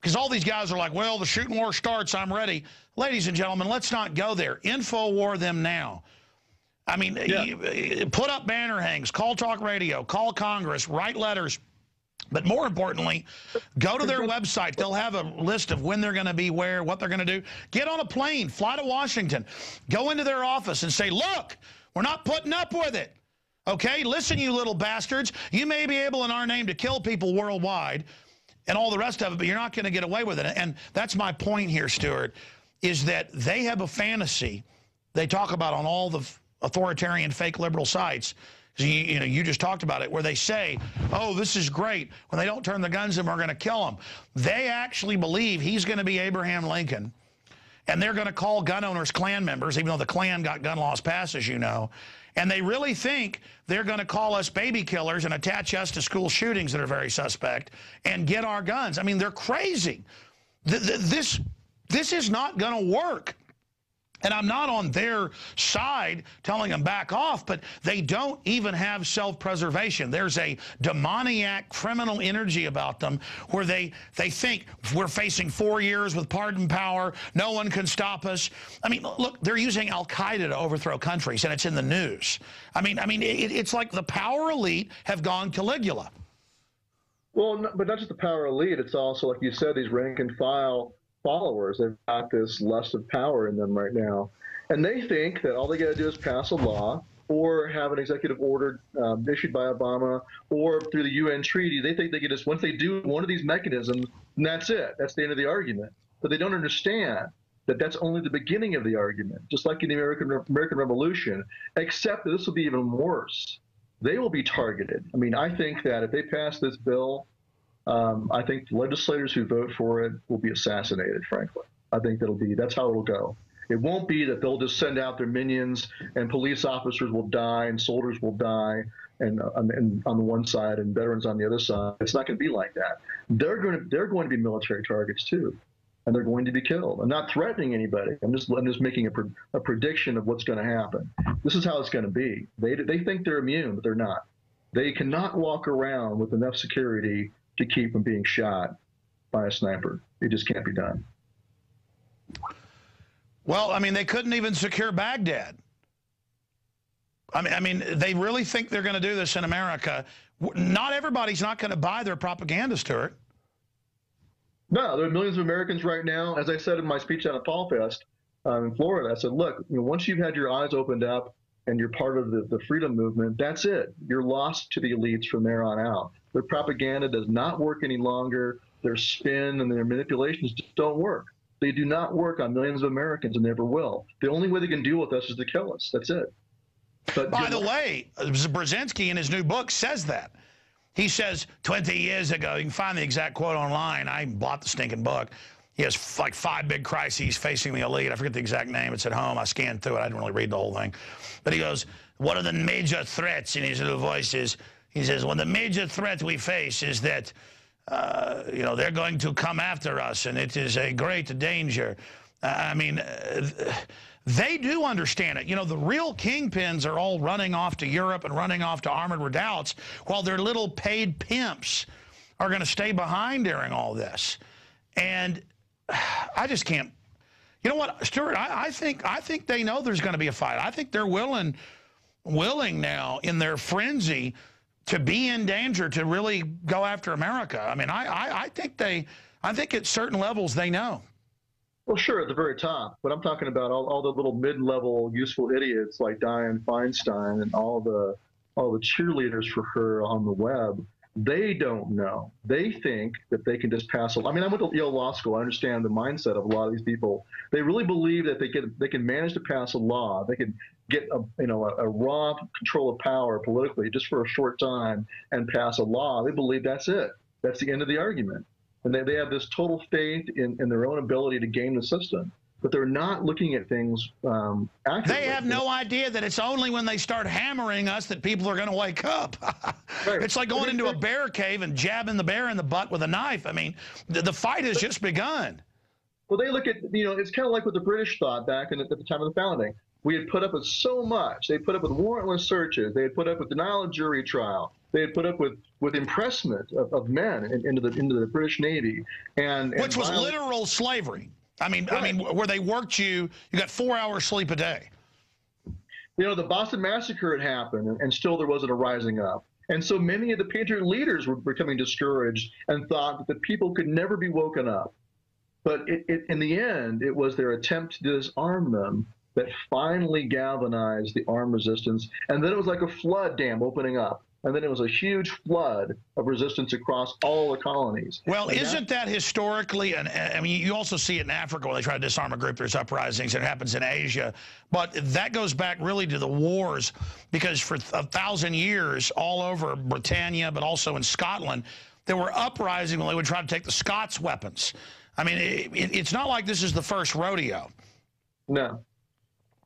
because all these guys are like, well, the shooting war starts, I'm ready. Ladies and gentlemen, let's not go there. Info-war them now. I mean, put up banner hangs, call talk radio, call Congress, write letters. But more importantly, go to their website. They'll have a list of when they're going to be where, what they're going to do. Get on a plane, fly to Washington, go into their office and say, look, we're not putting up with it. Okay, listen, you little bastards. You may be able in our name to kill people worldwide and all the rest of it, but you're not going to get away with it. And that's my point here, Stewart, is that they have a fantasy they talk about on all the authoritarian fake liberal sites. You just talked about it, where they say, oh, this is great. When they don't turn the guns in, we're going to kill them. They actually believe he's going to be Abraham Lincoln, and they're going to call gun owners Klan members, even though the Klan got gun laws passed, as you know. And they really think they're going to call us baby killers and attach us to school shootings that are very suspect and get our guns. I mean, they're crazy. This is not going to work. And I'm not on their side telling them back off, but they don't even have self-preservation. There's a demoniac criminal energy about them where they think we're facing 4 years with pardon power, no one can stop us. I mean, look, they're using Al-Qaeda to overthrow countries, and it's in the news. I mean, it's like the power elite have gone Caligula. Well, but not just the power elite. It's also, like you said, these rank and file followers. They've got this lust of power in them right now. And they think that all they got to do is pass a law or have an executive order issued by Obama or through the UN treaty. They think they can just, once they do one of these mechanisms, and that's it. That's the end of the argument. But they don't understand that that's only the beginning of the argument, just like in the American Revolution, except that this will be even worse. They will be targeted. I mean, I think that if they pass this bill, I think legislators who vote for it will be assassinated, frankly. I think that's how it'll go. It won't be that they'll just send out their minions and police officers will die and soldiers will die and on the one side and veterans on the other side. It's not going to be like that. They're going to be military targets too, and they're going to be killed. I'm not threatening anybody. I'm just making a prediction of what's going to happen. This is how it's going to be. They think they're immune, but they're not. They cannot walk around with enough security to keep from being shot by a sniper. It just can't be done. Well, I mean, they couldn't even secure Baghdad. I mean, they really think they're going to do this in America. Not everybody's not going to buy their propaganda, Stewart. No, there are millions of Americans right now. As I said in my speech at Fall Fest in Florida, I said, look, once you've had your eyes opened up and you're part of the freedom movement, that's it. You're lost to the elites from there on out. Their propaganda does not work any longer. Their spin and their manipulations just don't work. They do not work on millions of Americans and never will. The only way they can deal with us is to kill us. That's it. But by the way, Brzezinski in his new book says that. He says 20 years ago, you can find the exact quote online. I bought the stinking book. He has like 5 big crises facing the elite. I forget the exact name. It's at home. I scanned through it. I didn't really read the whole thing. But he goes, one of the major threats in his little voice is, he says, one of the major threats we face is that, they're going to come after us, and it is a great danger. I mean, they do understand it. You know, the real kingpins are all running off to Europe and running off to armored redoubts while their little paid pimps are going to stay behind during all this. And I just can't. You know what, Stewart? I think they know there's going to be a fight. I think they're willing now in their frenzy to be in danger to really go after America. I mean, I think at certain levels they know. Well, sure, at the very top. But I'm talking about all the little mid-level useful idiots like Dianne Feinstein and all the cheerleaders for her on the web. They don't know. They think that they can just pass. I mean, I went to Yale Law School. I understand the mindset of a lot of these people. They really believe that they can manage to pass a law. They can get a raw control of power politically just for a short time and pass a law. They believe that's it. That's the end of the argument. And they have this total faith in their own ability to game the system. But they're not looking at things accurately. They have no idea that it's only when they start hammering us that people are going to wake up. Right. It's like going into a bear cave and jabbing the bear in the butt with a knife. I mean, the fight has just begun. Well, they look at, it's kind of like what the British thought back at the time of the founding. We had put up with so much. They put up with warrantless searches. They had put up with denial of jury trial. They had put up with impressment of men into the British Navy. Which was literal slavery. I mean, where they worked you got 4 hours sleep a day. The Boston Massacre had happened, and still there wasn't a rising up. And so many of the Patriot leaders were becoming discouraged and thought that the people could never be woken up. But in the end, it was their attempt to disarm them that finally galvanized the armed resistance. And then it was like a flood dam opening up. And then it was a huge flood of resistance across all the colonies. Well, isn't that historically, and I mean, you also see it in Africa where they try to disarm a group, there's uprisings, it happens in Asia. But that goes back really to the wars, because for 1,000 years, all over Britannia, but also in Scotland, there were uprisings when they would try to take the Scots weapons. I mean, it's not like this is the first rodeo. No.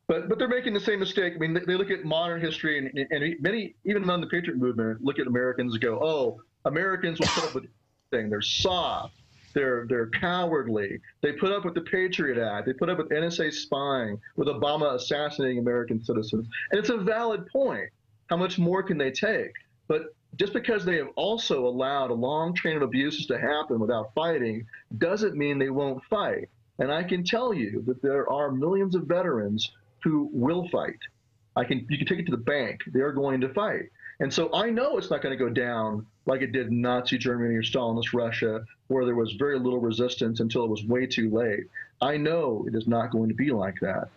But they're making the same mistake. I mean, they look at modern history, and many, even among the Patriot movement, look at Americans and go, oh, Americans will put up with anything. They're soft. They're cowardly. They put up with the Patriot Act. They put up with NSA spying, with Obama assassinating American citizens. And it's a valid point. How much more can they take? But just because they have also allowed a long train of abuses to happen without fighting doesn't mean they won't fight. And I can tell you that there are millions of veterans who will fight. You can take it to the bank. They are going to fight. And so I know it's not going to go down like it did in Nazi Germany or Stalinist Russia, where there was very little resistance until it was way too late. I know it is not going to be like that.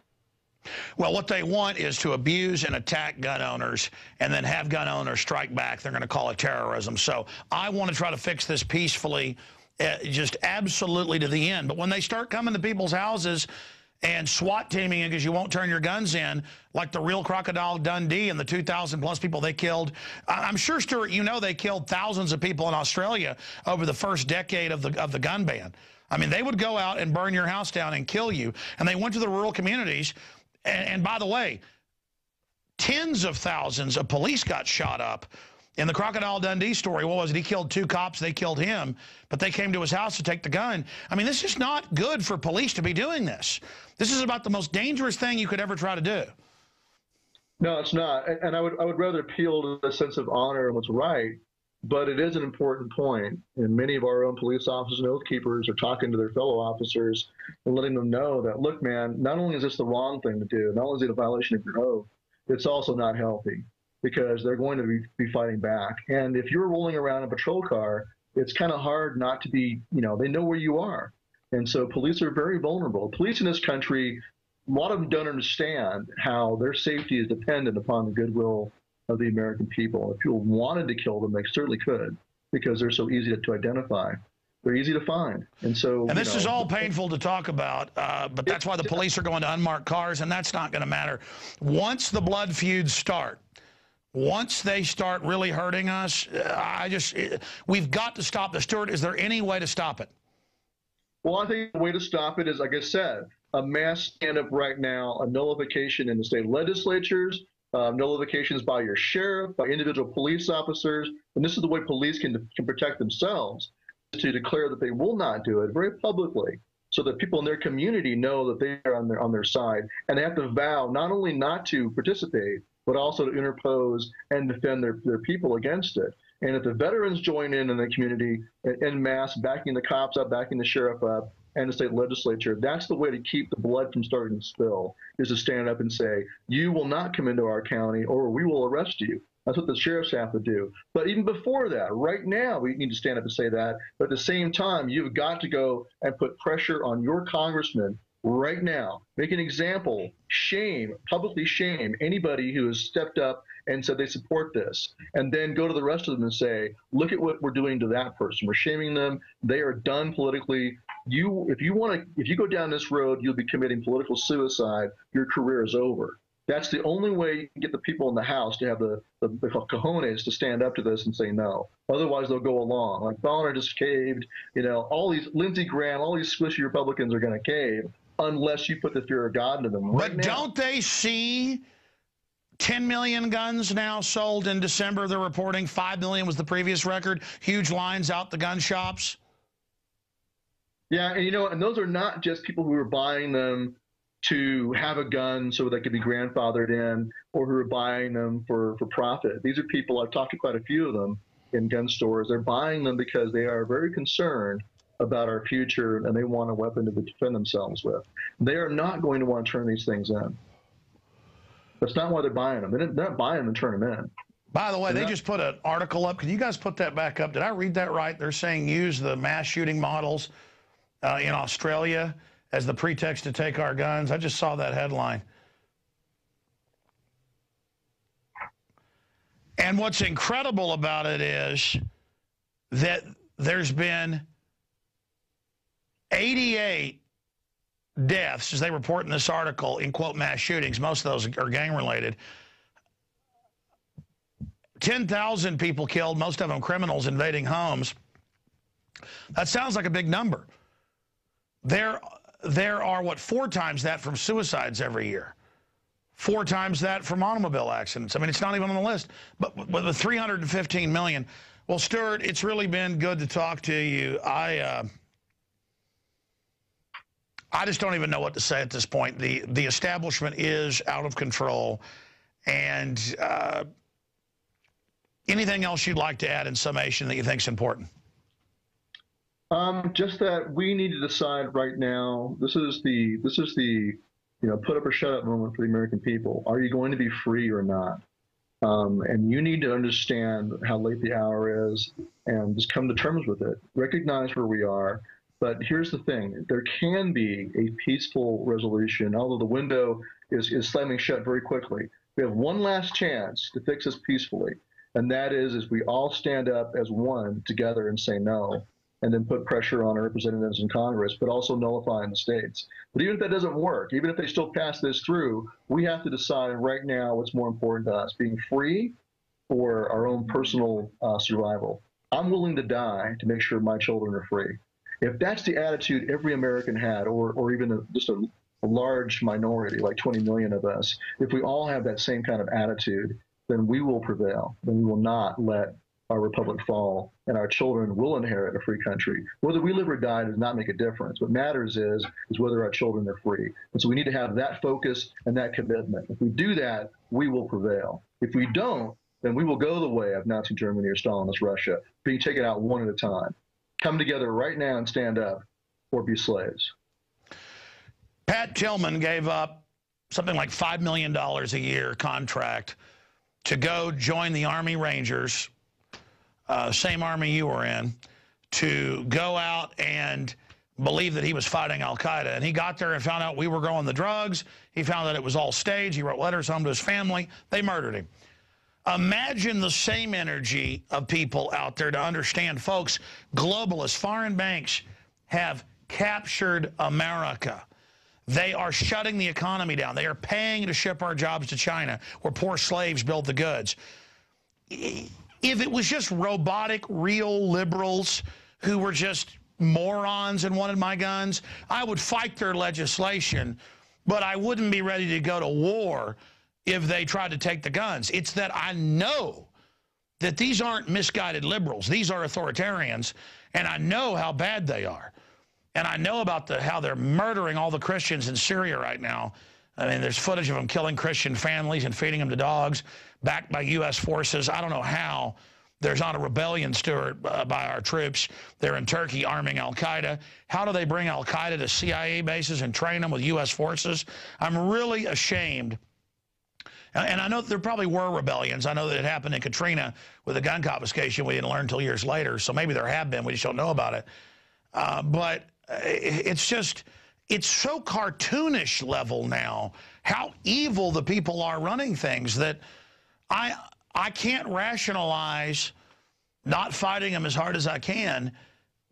Well, what they want is to abuse and attack gun owners and then have gun owners strike back. They're going to call it terrorism. So I want to try to fix this peacefully, just absolutely to the end. But when they start coming to people's houses and SWAT teaming because you won't turn your guns in, like the real Crocodile Dundee and the 2,000 plus people they killed. I'm sure, Stewart, they killed thousands of people in Australia over the first decade of the gun ban. I mean, they would go out and burn your house down and kill you. And they went to the rural communities. And by the way, tens of thousands of police got shot up. In the Crocodile Dundee story, what was it? He killed 2 cops, they killed him, but they came to his house to take the gun. I mean, this is not good for police to be doing this. This is about the most dangerous thing you could ever try to do. No, it's not. And I would rather appeal to the sense of honor and what's right, but it is an important point. And many of our own police officers and oath keepers are talking to their fellow officers and letting them know that, look, man, not only is this the wrong thing to do, not only is it a violation of your oath, it's also not healthy, because they're going to be fighting back. And if you're rolling around in a patrol car, it's kind of hard not to be, they know where you are. And so police are very vulnerable. Police in this country, a lot of them don't understand how their safety is dependent upon the goodwill of the American people. If people wanted to kill them, they certainly could, because they're so easy to identify. They're easy to find. And so, and this is all painful to talk about, but that's why the police are going to unmarked cars, and that's not going to matter. Once the blood feuds start, once they start really hurting us, we've got to stop this. Stewart, is there any way to stop it? Well, I think the way to stop it is, like I said, a mass stand-up right now, a nullification in the state legislatures, nullifications by your sheriff, by individual police officers. And this is the way police can protect themselves, to declare that they will not do it very publicly, so that people in their community know that they are on their side. And they have to vow not only not to participate, but also to interpose and defend their people against it. And if the veterans join in the community en masse, backing the cops up, backing the sheriff up, and the state legislature, that's the way to keep the blood from starting to spill, is to stand up and say, you will not come into our county or we will arrest you. That's what the sheriffs have to do. But even before that, right now, we need to stand up and say that. But at the same time, you've got to go and put pressure on your congressman right now. Make an example, publicly shame anybody who has stepped up and said they support this, and then go to the rest of them and say, look at what we're doing to that person. We're shaming them. They are done politically. If you go down this road, you'll be committing political suicide. Your career is over. That's the only way you can get the people in the House to have the cojones to stand up to this and say no. Otherwise, they'll go along. Like Bonner just caved. All these Lindsey Graham, all these squishy Republicans are going to cave unless you put the fear of God into them. But don't they see 10 million guns now sold in December? They're reporting 5 million was the previous record. Huge lines out the gun shops. Yeah, and those are not just people who are buying them to have a gun so they could be grandfathered in, or who are buying them for profit. These are people, I've talked to quite a few of them in gun stores. They're buying them because they are very concerned about our future and they want a weapon to defend themselves with. They are not going to want to turn these things in. That's not why they're buying them. They're not buying them and turn them in. By the way, they just put an article up. Can you guys put that back up? Did I read that right? They're saying use the mass shooting models in Australia as the pretext to take our guns. I just saw that headline. And what's incredible about it is that there's been 88 deaths, as they report in this article, in, quote, mass shootings. Most of those are gang-related. 10,000 people killed, most of them criminals invading homes. That sounds like a big number. There are, what, 4 times that from suicides every year. 4 times that from automobile accidents. I mean, it's not even on the list. But with the 315 million. Well, Stewart, it's really been good to talk to you. I just don't even know what to say at this point. The establishment is out of control. And anything else you'd like to add in summation that you think is important? Just that we need to decide right now. This is the put up or shut up moment for the American people. Are you going to be free or not? And you need to understand how late the hour is and just come to terms with it. Recognize where we are. But here's the thing. There can be a peaceful resolution, although the window is slamming shut very quickly. We have one last chance to fix this peacefully, and that is we all stand up as one together and say no, and then put pressure on our representatives in Congress, but also nullifying the states. But even if that doesn't work, even if they still pass this through, we have to decide right now what's more important to us, being free or our own personal survival. I'm willing to die to make sure my children are free. If that's the attitude every American had, or even just a large minority, like 20 million of us, if we all have that same kind of attitude, then we will prevail. Then we will not let our republic fall, and our children will inherit a free country. Whether we live or die does not make a difference. What matters is whether our children are free. And so we need to have that focus and that commitment. If we do that, we will prevail. If we don't, then we will go the way of Nazi Germany or Stalinist Russia, being taken out one at a time. Come together right now and stand up, or be slaves. Pat Tillman gave up something like $5 million a year contract to go join the Army Rangers, same army you were in, to go out and believe that he was fighting al-Qaeda. And he got there and found out we were growing the drugs. He found that it was all staged. He wrote letters home to his family. They murdered him. Imagine the same energy of people out there to understand, folks, globalists, foreign banks have captured America. They are shutting the economy down. They are paying to ship our jobs to China, where poor slaves build the goods. If it was just robotic, real liberals who were just morons and wanted my guns, I would fight their legislation, but I wouldn't be ready to go to war if they tried to take the guns. It's that I know that these aren't misguided liberals. These are authoritarians, and I know how bad they are. And I know about how they're murdering all the Christians in Syria right now. I mean, there's footage of them killing Christian families and feeding them to dogs, backed by U.S. forces. I don't know how There's not a rebellion, Stewart, by our troops. They're in Turkey arming al-Qaeda. How do they bring al-Qaeda to CIA bases and train them with U.S. forces? I'm really ashamed. And I know that there probably were rebellions. I know that it happened in Katrina with the gun confiscation. We didn't learn until years later. So maybe there have been. We just don't know about it. But it's just, it's so cartoonish level now how evil the people are running things that I can't rationalize not fighting them as hard as I can,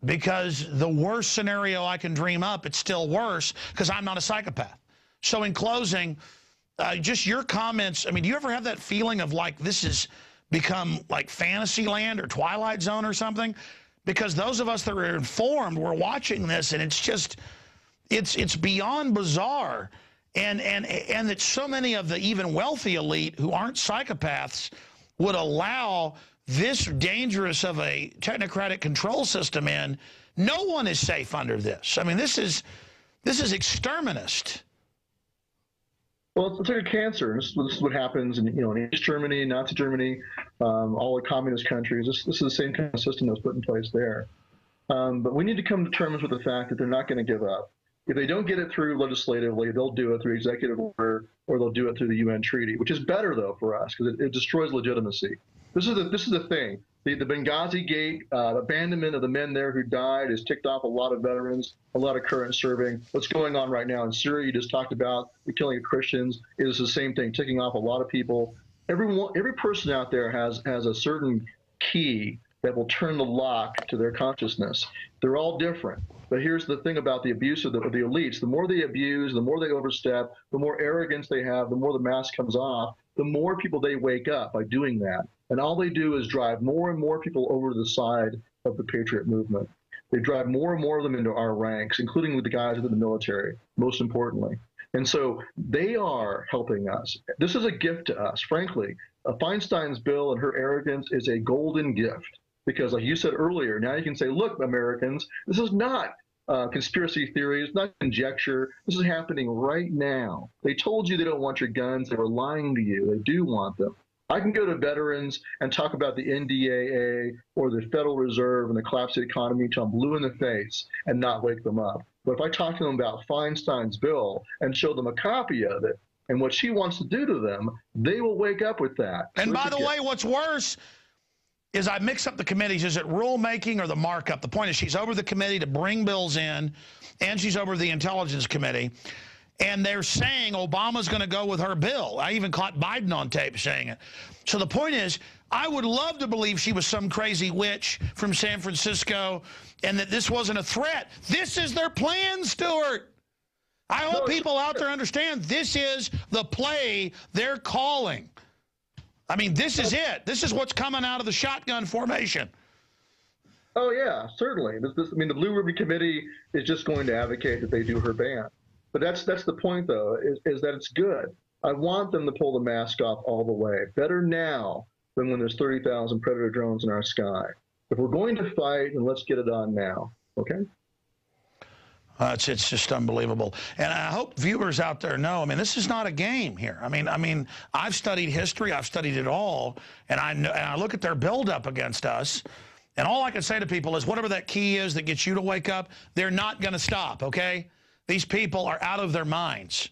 because the worst scenario I can dream up, it's still worse because I'm not a psychopath. So in closing, just your comments. I mean, do you ever have that feeling of like this has become like fantasy land or Twilight Zone or something? Because those of us that are informed, we're watching this, and it's just, it's beyond bizarre. And that so many of the even wealthy elite who aren't psychopaths would allow this dangerous of a technocratic control system in. No one is safe under this. I mean, this is exterminist. Well, it's like a cancer. This is what happens in, in East Germany, Nazi Germany, all the communist countries. This is the same kind of system that was put in place there. But we need to come to terms with the fact that they're not going to give up. If they don't get it through legislatively, they'll do it through executive order, or they'll do it through the UN treaty, which is better, though, for us, because it destroys legitimacy. This is the thing. The Benghazi Gate, abandonment of the men there who died has ticked off a lot of veterans, a lot of current serving. What's going on right now in Syria, you just talked about the killing of Christians, is the same thing, ticking off a lot of people. Every person out there has a certain key that will turn the lock to their consciousness. They're all different. But here's the thing about the abuse of the elites. The more they abuse, the more they overstep, the more arrogance they have, the more the mask comes off, the more people they wake up by doing that. And all they do is drive more and more people over to the side of the patriot movement. They drive more and more of them into our ranks, including with the guys in the military, most importantly. And so they are helping us. This is a gift to us, frankly. Feinstein's bill and her arrogance is a golden gift. Because like you said earlier, now you can say, look, Americans, this is not conspiracy theory. It's not conjecture. This is happening right now. They told you they don't want your guns. They were lying to you. They do want them. I can go to veterans and talk about the NDAA or the Federal Reserve and the collapse of the economy until I'm blue in the face and not wake them up. But if I talk to them about Feinstein's bill and show them a copy of it and what she wants to do to them, they will wake up with that. And by the way, what's worse is I mix up the committees. Is it rulemaking or the markup? The point is she's over the committee to bring bills in, and she's over the Intelligence Committee. And they're saying Obama's going to go with her bill. I even caught Biden on tape saying it. So the point is, I would love to believe she was some crazy witch from San Francisco and that this wasn't a threat. This is their plan, Stewart. I hope people out there understand this is the play they're calling. I mean, this is it. This is what's coming out of the shotgun formation. Oh, yeah, certainly. I mean, the Blue Ribbon Committee is just going to advocate that they do her ban. But that's the point, though, is that it's good. I want them to pull the mask off all the way. Better now than when there's 30,000 Predator drones in our sky. If we're going to fight, then let's get it on now, okay? It's just unbelievable. And I hope viewers out there know, I mean, this is not a game here. I mean, I've studied history. I've studied it all. And I look at their buildup against us. And all I can say to people is whatever that key is that gets you to wake up, they're not going to stop, okay? These people are out of their minds.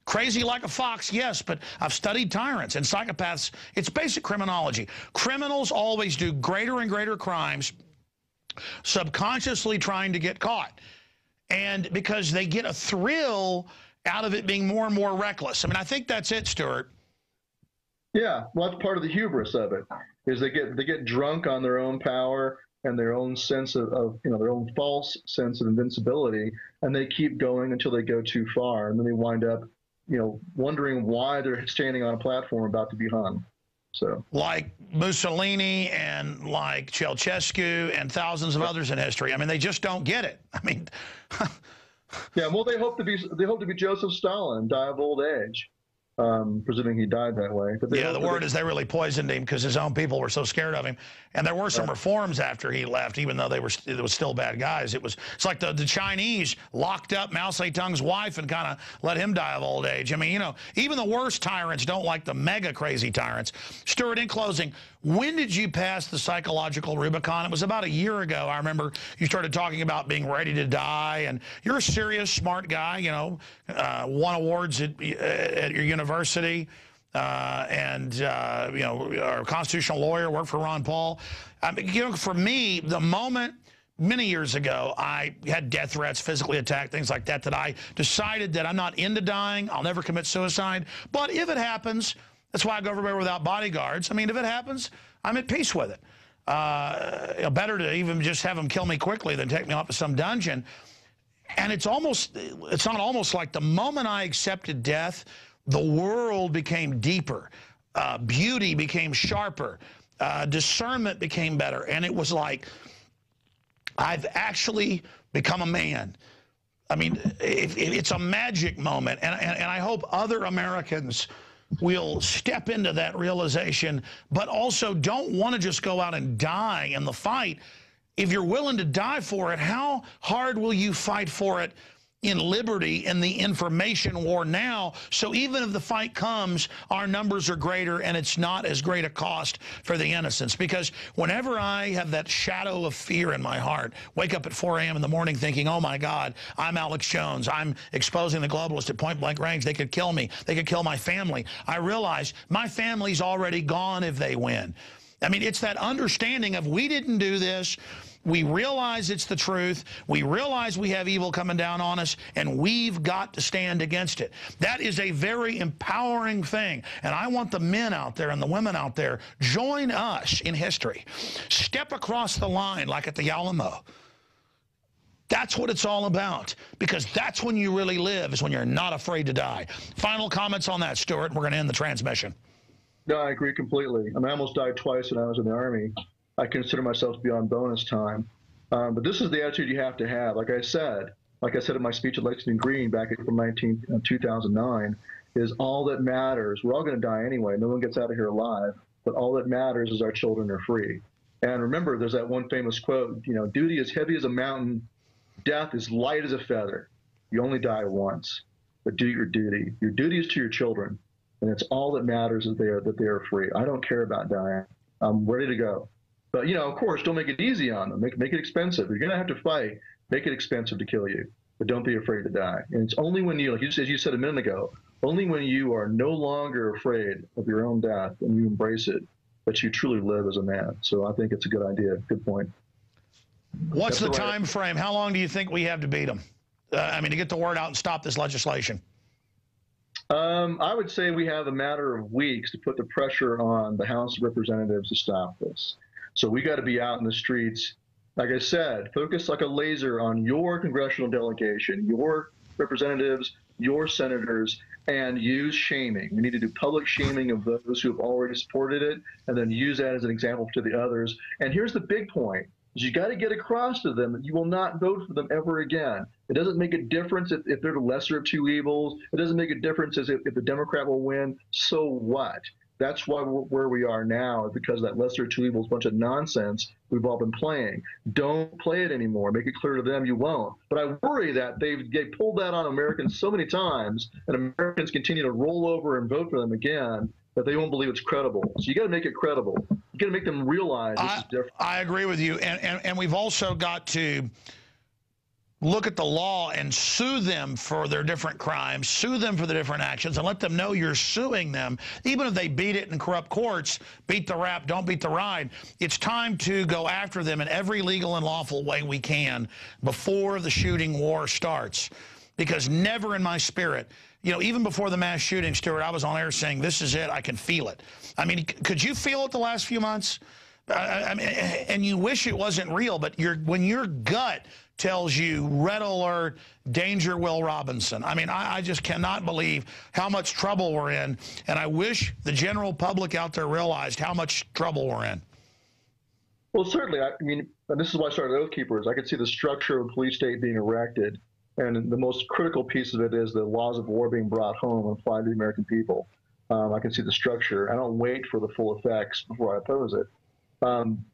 Crazy like a fox, yes, but I've studied tyrants and psychopaths. It's basic criminology. Criminals always do greater and greater crimes, subconsciously trying to get caught. And because they get a thrill out of it being more and more reckless. I mean, I think that's it, Stewart. Yeah, well, that's part of the hubris of it, is they get drunk on their own power and their own sense of their own false sense of invincibility, and they keep going until they go too far, and then they wind up, wondering why they're standing on a platform about to be hung. So, like Mussolini and like Ceausescu and thousands of others in history. I mean, they just don't get it. I mean, yeah. Well, they hope to be Joseph Stalin, die of old age. presuming he died that way. But yeah, the word is they really poisoned him because his own people were so scared of him. And there were some reforms after he left, even though it was still bad guys. It's like the Chinese locked up Mao Zedong's wife and kind of let him die of old age. I mean, you know, even the worst tyrants don't like the mega crazy tyrants. Stewart, in closing, when did you pass the psychological Rubicon? It was about a year ago. I remember you started talking about being ready to die, and you're a serious, smart guy, you know, won awards at your university, and you know, are a constitutional lawyer, worked for Ron Paul. You know, for me, the moment many years ago I had death threats, physically attacked, things like that, that I decided that I'm not into dying. I'll never commit suicide. But if it happens, that's why I go everywhere without bodyguards. I mean, if it happens, I'm at peace with it. You know, better to even just have them kill me quickly than take me off to some dungeon. And it's not almost like the moment I accepted death, the world became deeper. Beauty became sharper. Discernment became better. And it was like, I've actually become a man. I mean, it's a magic moment. And I hope other Americans will step into that realization, but also don't want to just go out and die in the fight. If you're willing to die for it, how hard will you fight for it in liberty in the information war now? So even if the fight comes, our numbers are greater and it's not as great a cost for the innocents. Because whenever I have that shadow of fear in my heart, wake up at 4 a.m. in the morning thinking, oh my God, I'm Alex Jones, I'm exposing the globalists at point blank range, they could kill me, they could kill my family, I realize my family's already gone if they win. I mean, it's that understanding of we didn't do this. We realize it's the truth. We realize we have evil coming down on us, and we've got to stand against it. That is a very empowering thing, and I want the men out there and the women out there, join us in history. Step across the line like at the Alamo. That's what it's all about, because that's when you really live, is when you're not afraid to die. Final comments on that, Stewart, and we're going to end the transmission. No, I agree completely. I mean, I almost died twice when I was in the Army. I consider myself to be on bonus time. But this is the attitude you have to have. Like I said in my speech at Lexington Green back from 2009, is all that matters. We're all going to die anyway. No one gets out of here alive. But all that matters is our children are free. And remember, there's that one famous quote, you know, duty is heavy as a mountain. Death is light as a feather. You only die once. But do your duty. Your duty is to your children. And it's all that matters is that they are free. I don't care about dying. I'm ready to go. But, you know, of course, don't make it easy on them. Make it expensive. You're going to have to fight. Make it expensive to kill you. But don't be afraid to die. And it's only when you, as you said a minute ago, only when you are no longer afraid of your own death and you embrace it, that you truly live as a man. So I think it's a good idea. Good point. What's the time frame? How long do you think we have to beat them? I mean, to get the word out and stop this legislation? I would say we have a matter of weeks to put the pressure on the House of Representatives to stop this. So we got to be out in the streets. Like I said, focus like a laser on your congressional delegation, your representatives, your senators, and use shaming. We need to do public shaming of those who have already supported it, and then use that as an example to the others. And here's the big point. You got to get across to them that you will not vote for them ever again. It doesn't make a difference if they're the lesser of two evils. It doesn't make a difference as if the Democrat will win. So what? That's why we're where we are now, because that lesser of two evils bunch of nonsense we've all been playing. Don't play it anymore. Make it clear to them you won't. But I worry that they pulled that on Americans so many times, and Americans continue to roll over and vote for them again, that they won't believe it's credible. So you got to make it credible. You got to make them realize this is different. I agree with you, and we've also got to look at the law and sue them for their different crimes, sue them for the different actions, and let them know you're suing them. Even if they beat it in corrupt courts, beat the rap, don't beat the ride. It's time to go after them in every legal and lawful way we can before the shooting war starts. Because never in my spirit, you know, even before the mass shooting, Stewart, I was on air saying, this is it, I can feel it. I mean, could you feel it the last few months? I mean, and you wish it wasn't real, but when your gut tells you red alert, danger, Will Robinson. I mean, I just cannot believe how much trouble we're in, and I wish the general public out there realized how much trouble we're in. Well, certainly. I mean, and this is why I started Oath Keepers. I could see the structure of a police state being erected And the most critical piece of it is the laws of war being brought home and applied to the American people. I can see the structure. I don't wait for the full effects before I oppose it.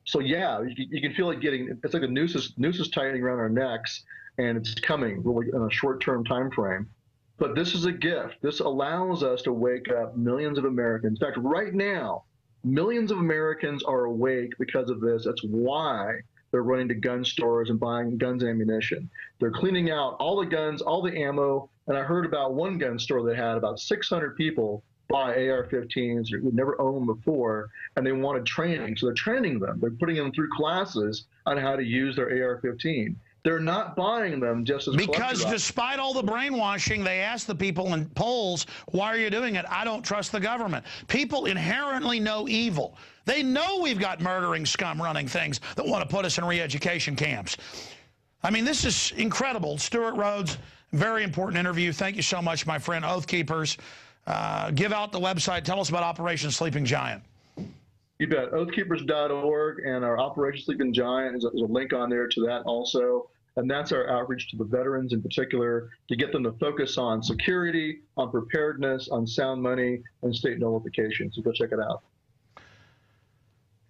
So yeah, you can feel it getting, it's like a noose is tightening around our necks, and it's coming really in a short-term time frame. But this is a gift. This allows us to wake up millions of Americans. In fact, right now, millions of Americans are awake because of this. That's why they're running to gun stores and buying guns and ammunition. They're cleaning out all the guns, all the ammo. And I heard about one gun store that had about 600 people buy AR-15s who'd never owned them before, and they wanted training. So they're training them. They're putting them through classes on how to use their AR-15. They're not buying them just as because despite all the brainwashing, they ask the people in polls, why are you doing it? I don't trust the government. People inherently know evil. They know we've got murdering scum running things that want to put us in re-education camps. I mean, this is incredible. Stewart Rhodes, very important interview. Thank you so much, my friend. Oath Keepers. Give out the website. Tell us about Operation Sleeping Giant. You bet. Oathkeepers.org, and our Operation Sleeping Giant, there's a link on there to that also. And that's our outreach to the veterans in particular, to get them to focus on security, on preparedness, on sound money, and state nullification. So go check it out.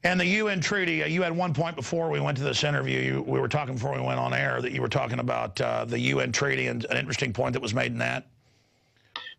And the UN treaty, you had one point before we went to this interview, we were talking before we went on air, that you were talking about the UN treaty, and an interesting point that was made in that.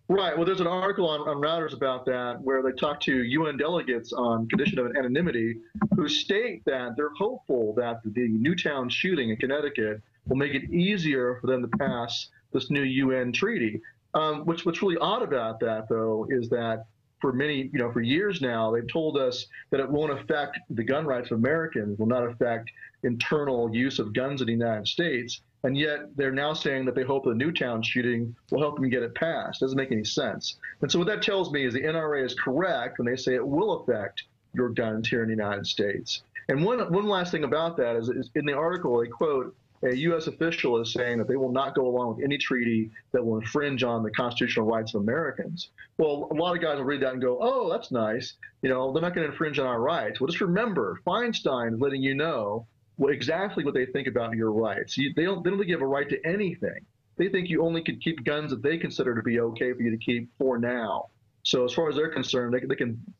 Right. Well, there's an article on Reuters about that where they talk to UN delegates on condition of anonymity who state that they're hopeful that the Newtown shooting in Connecticut will make it easier for them to pass this new UN treaty. What's really odd about that, though, is that for many, for years now, they've told us that it won't affect the gun rights of Americans, will not affect internal use of guns in the United States. And yet they're now saying that they hope the Newtown shooting will help them get it passed. Doesn't make any sense. And so what that tells me is the NRA is correct when they say it will affect your guns here in the United States. And one last thing about that is in the article, they quote a U.S. official as saying that they will not go along with any treaty that will infringe on the constitutional rights of Americans. Well, a lot of guys will read that and go, oh, that's nice. They're not going to infringe on our rights. Well, just remember, Feinstein is letting you know exactly what they think about your rights. They don't give a right to anything. They think you only could keep guns that they consider to be okay for you to keep for now. So as far as they're concerned,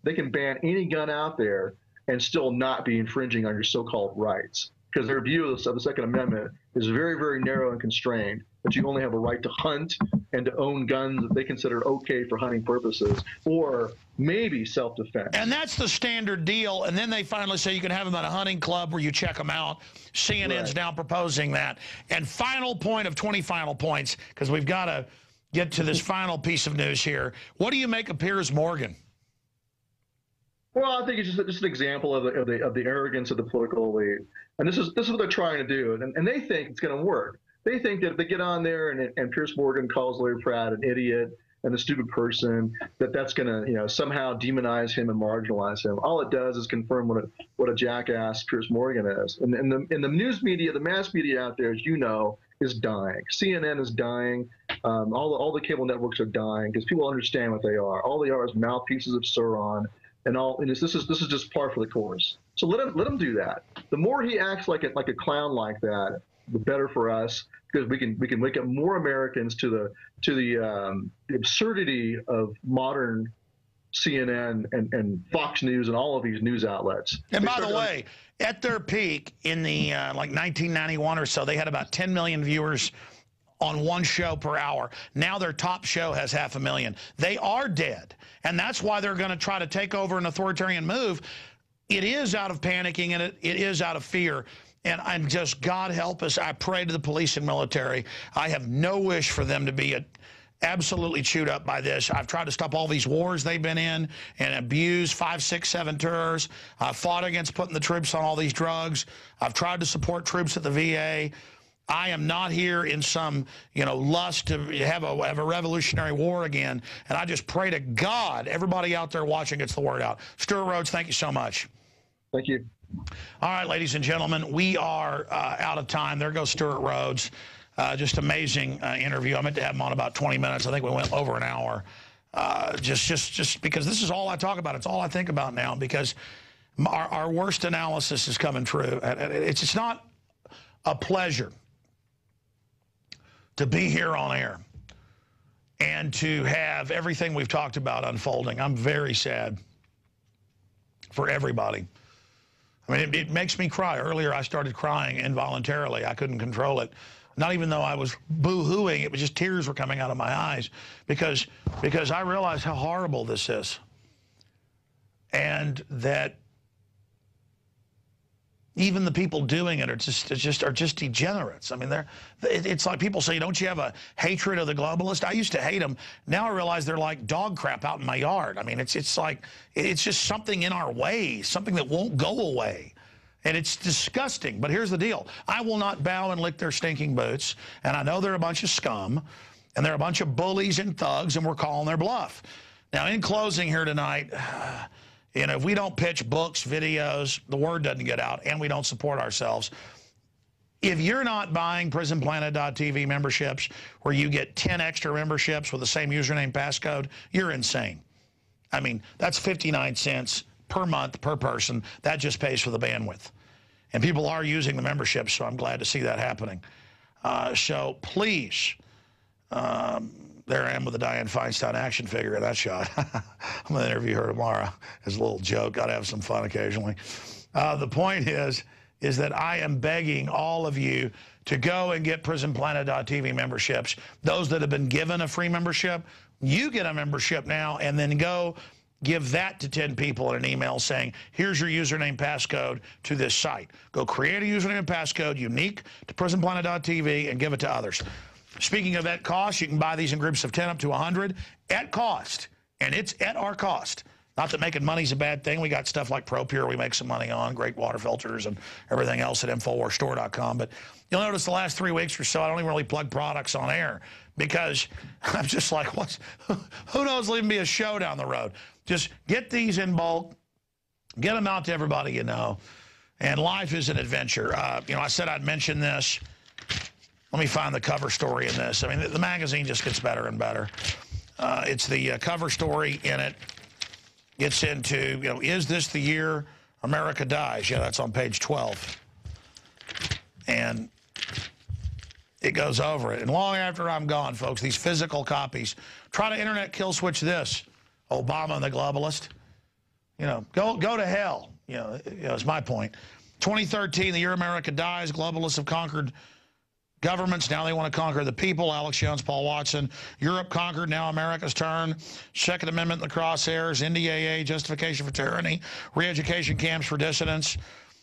they can ban any gun out there and still not be infringing on your so-called rights, because their view of the Second Amendment is very, very narrow and constrained, that you only have a right to hunt and to own guns that they consider okay for hunting purposes, or maybe self-defense. And that's the standard deal. And then they finally say you can have them at a hunting club where you check them out. CNN's now proposing that. And final point of 20 final points, because we've got to get to this final piece of news here. What do you make of Piers Morgan? Well, I think it's just an example of the arrogance of the political elite. And this is what they're trying to do. And they think it's going to work. They think that if they get on there and Piers Morgan calls Larry Pratt an idiot and a stupid person, that's going to somehow demonize him and marginalize him. All it does is confirm what a jackass Piers Morgan is. And the news media, the mass media out there, as you know, is dying. CNN is dying. All the cable networks are dying because people understand what they are. All they are is mouthpieces of Sauron. And this is just par for the course. So let him do that. The more he acts like a clown like that, the better for us, because we can wake up more Americans to the absurdity of modern CNN and Fox News and all of these news outlets. And by the way, at their peak in the like 1991 or so, they had about 10 million viewers on one show per hour. Now their top show has 500,000. They are dead. And that's why they're going to try to take over an authoritarian move. It is out of panicking, and it is out of fear. And I'm just, God help us, I pray to the police and military. I have no wish for them to be absolutely chewed up by this. I've tried to stop all these wars they've been in and abused 5, 6, 7 tours. I've fought against putting the troops on all these drugs. I've tried to support troops at the VA. I am not here in some, lust to have a revolutionary war again. And I just pray to God, everybody out there watching gets the word out. Stewart Rhodes, thank you so much. Thank you. All right, ladies and gentlemen, we are out of time. There goes Stewart Rhodes. Just amazing interview. I meant to have him on about 20 minutes. I think we went over an hour. Just because this is all I talk about. It's all I think about now, because our worst analysis is coming true. It's not a pleasure to be here on air and to have everything we've talked about unfolding. I'm very sad for everybody. I mean, it makes me cry. Earlier, I started crying involuntarily. I couldn't control it. Not even though I was boo-hooing, it was just tears were coming out of my eyes because I realized how horrible this is. And that even the people doing it are just degenerates. I mean, it's like people say, don't you have a hatred of the globalist? I used to hate them. Now I realize they're like dog crap out in my yard. I mean, it's like, it's just something in our way, something that won't go away. And it's disgusting. But here's the deal. I will not bow and lick their stinking boots. And I know they're a bunch of scum. And they're a bunch of bullies and thugs. And we're calling their bluff. Now, in closing here tonight, you know, if we don't pitch books, videos, the word doesn't get out, and we don't support ourselves. If you're not buying PrisonPlanet.tv memberships where you get 10 extra memberships with the same username passcode, you're insane. I mean, that's 59 cents per month per person. That just pays for the bandwidth. And people are using the memberships, so I'm glad to see that happening. So please, there I am with the Dianne Feinstein action figure in that shot. I'm going to interview her tomorrow as a little joke. Got to have some fun occasionally. The point is that I am begging all of you to go and get PrisonPlanet.tv memberships. Those that have been given a free membership, you get a membership now, and then go give that to 10 people in an email saying, here's your username passcode to this site. Go create a username and passcode unique to PrisonPlanet.tv and give it to others. Speaking of at cost, you can buy these in groups of 10 up to 100 at cost, and it's at our cost. Not that making money's a bad thing. We got stuff like ProPure we make some money on, great water filters and everything else at InfoWarsStore.com. But you'll notice the last 3 weeks or so, I don't even really plug products on air because I'm just like, who knows, leaving me a show down the road. Just get these in bulk, get them out to everybody you know, and life is an adventure. You know, I said I'd mention this. Let me find the cover story in this. I mean, the magazine just gets better and better. It's the cover story in it. Gets into, you know, is this the year America dies? Yeah, that's on page 12. And it goes over it. And long after I'm gone, folks, these physical copies, try to internet kill switch this, Obama and the globalist. You know, go to hell. You know, it's my point. 2013, the year America dies, globalists have conquered governments, now they want to conquer the people. Alex Jones, Paul Watson. Europe conquered, now America's turn. Second Amendment in the crosshairs. NDAA, justification for tyranny. Re-education camps for dissidents.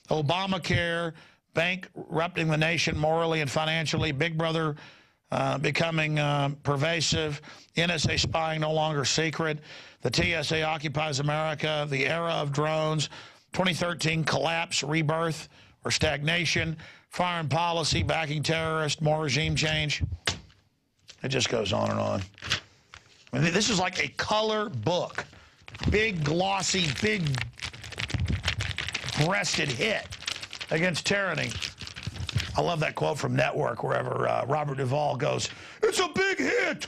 Obamacare, bankrupting the nation morally and financially. Big Brother becoming pervasive. NSA spying no longer secret. The TSA occupies America. The era of drones. 2013, collapse, rebirth, or stagnation. Foreign policy, backing terrorists, more regime change. It just goes on and on. I mean, this is like a color book. Big, glossy, big-breasted hit against tyranny. I love that quote from Network, wherever Robert Duvall goes, it's a big hit.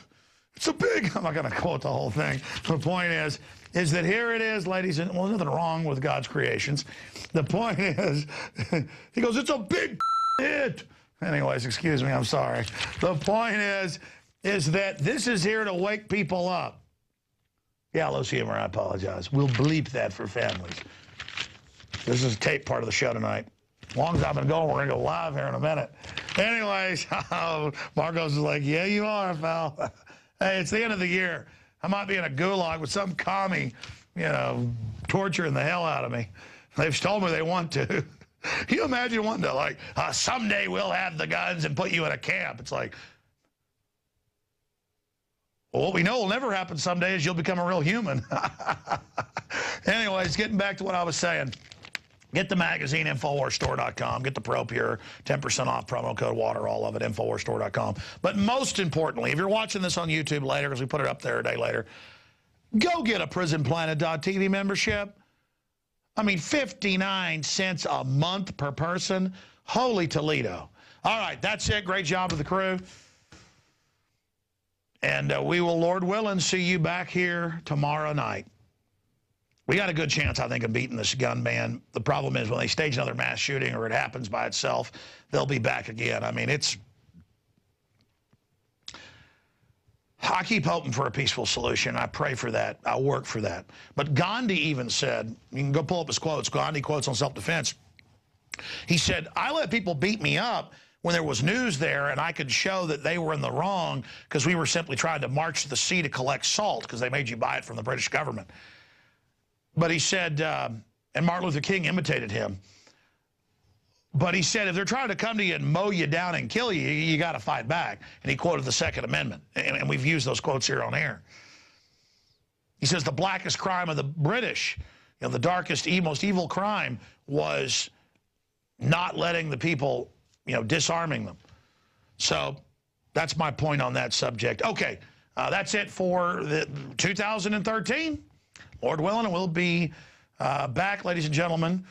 It's a big, I'm not going to quote the whole thing. The point is that here it is, ladies and, well, there's nothing wrong with God's creations. The point is, he goes, it's a big hit. Anyways, excuse me, I'm sorry. The point is that this is here to wake people up. Yeah, loose humor, I apologize. We'll bleep that for families. This is a tape part of the show tonight. As long as I've been going, we're going to go live here in a minute. Anyways, Marcos is like, yeah, you are, pal. Hey, it's the end of the year. I might be in a gulag with some commie, you know, torturing the hell out of me. They've told me they want to. Can you imagine wanting to, like, someday we'll have the guns and put you in a camp? It's like, well, what we know will never happen someday is you'll become a real human. Anyways, getting back to what I was saying. Get the magazine, InfoWarsStore.com. Get the ProPure, 10% off, promo code WATER, all of it, InfoWarsStore.com. But most importantly, if you're watching this on YouTube later, because we put it up there a day later, go get a PrisonPlanet.tv membership. I mean, 59 cents a month per person. Holy Toledo. All right, that's it. Great job with the crew. And we will, Lord willing, see you back here tomorrow night. We got a good chance, I think, of beating this gun ban. The problem is when they stage another mass shooting or it happens by itself, they'll be back again. I mean, it's I keep hoping for a peaceful solution. I pray for that. I work for that. But Gandhi even said, you can go pull up his quotes, Gandhi quotes on self-defense. He said, I let people beat me up when there was news there and I could show that they were in the wrong because we were simply trying to march to the sea to collect salt because they made you buy it from the British government. But he said, and Martin Luther King imitated him, but he said, if they're trying to come to you and mow you down and kill you, you got to fight back. And he quoted the Second Amendment. And we've used those quotes here on air. He says the blackest crime of the British, you know, the darkest, most evil crime was not letting the people, you know, disarming them. So that's my point on that subject. Okay, that's it for the 2013. Lord willing, and we'll be back, ladies and gentlemen.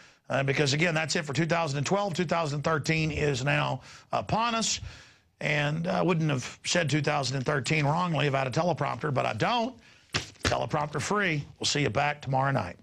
Because, again, that's it for 2012. 2013 is now upon us. And I wouldn't have said 2013 wrongly if I had a teleprompter, but I don't. Teleprompter free. We'll see you back tomorrow night.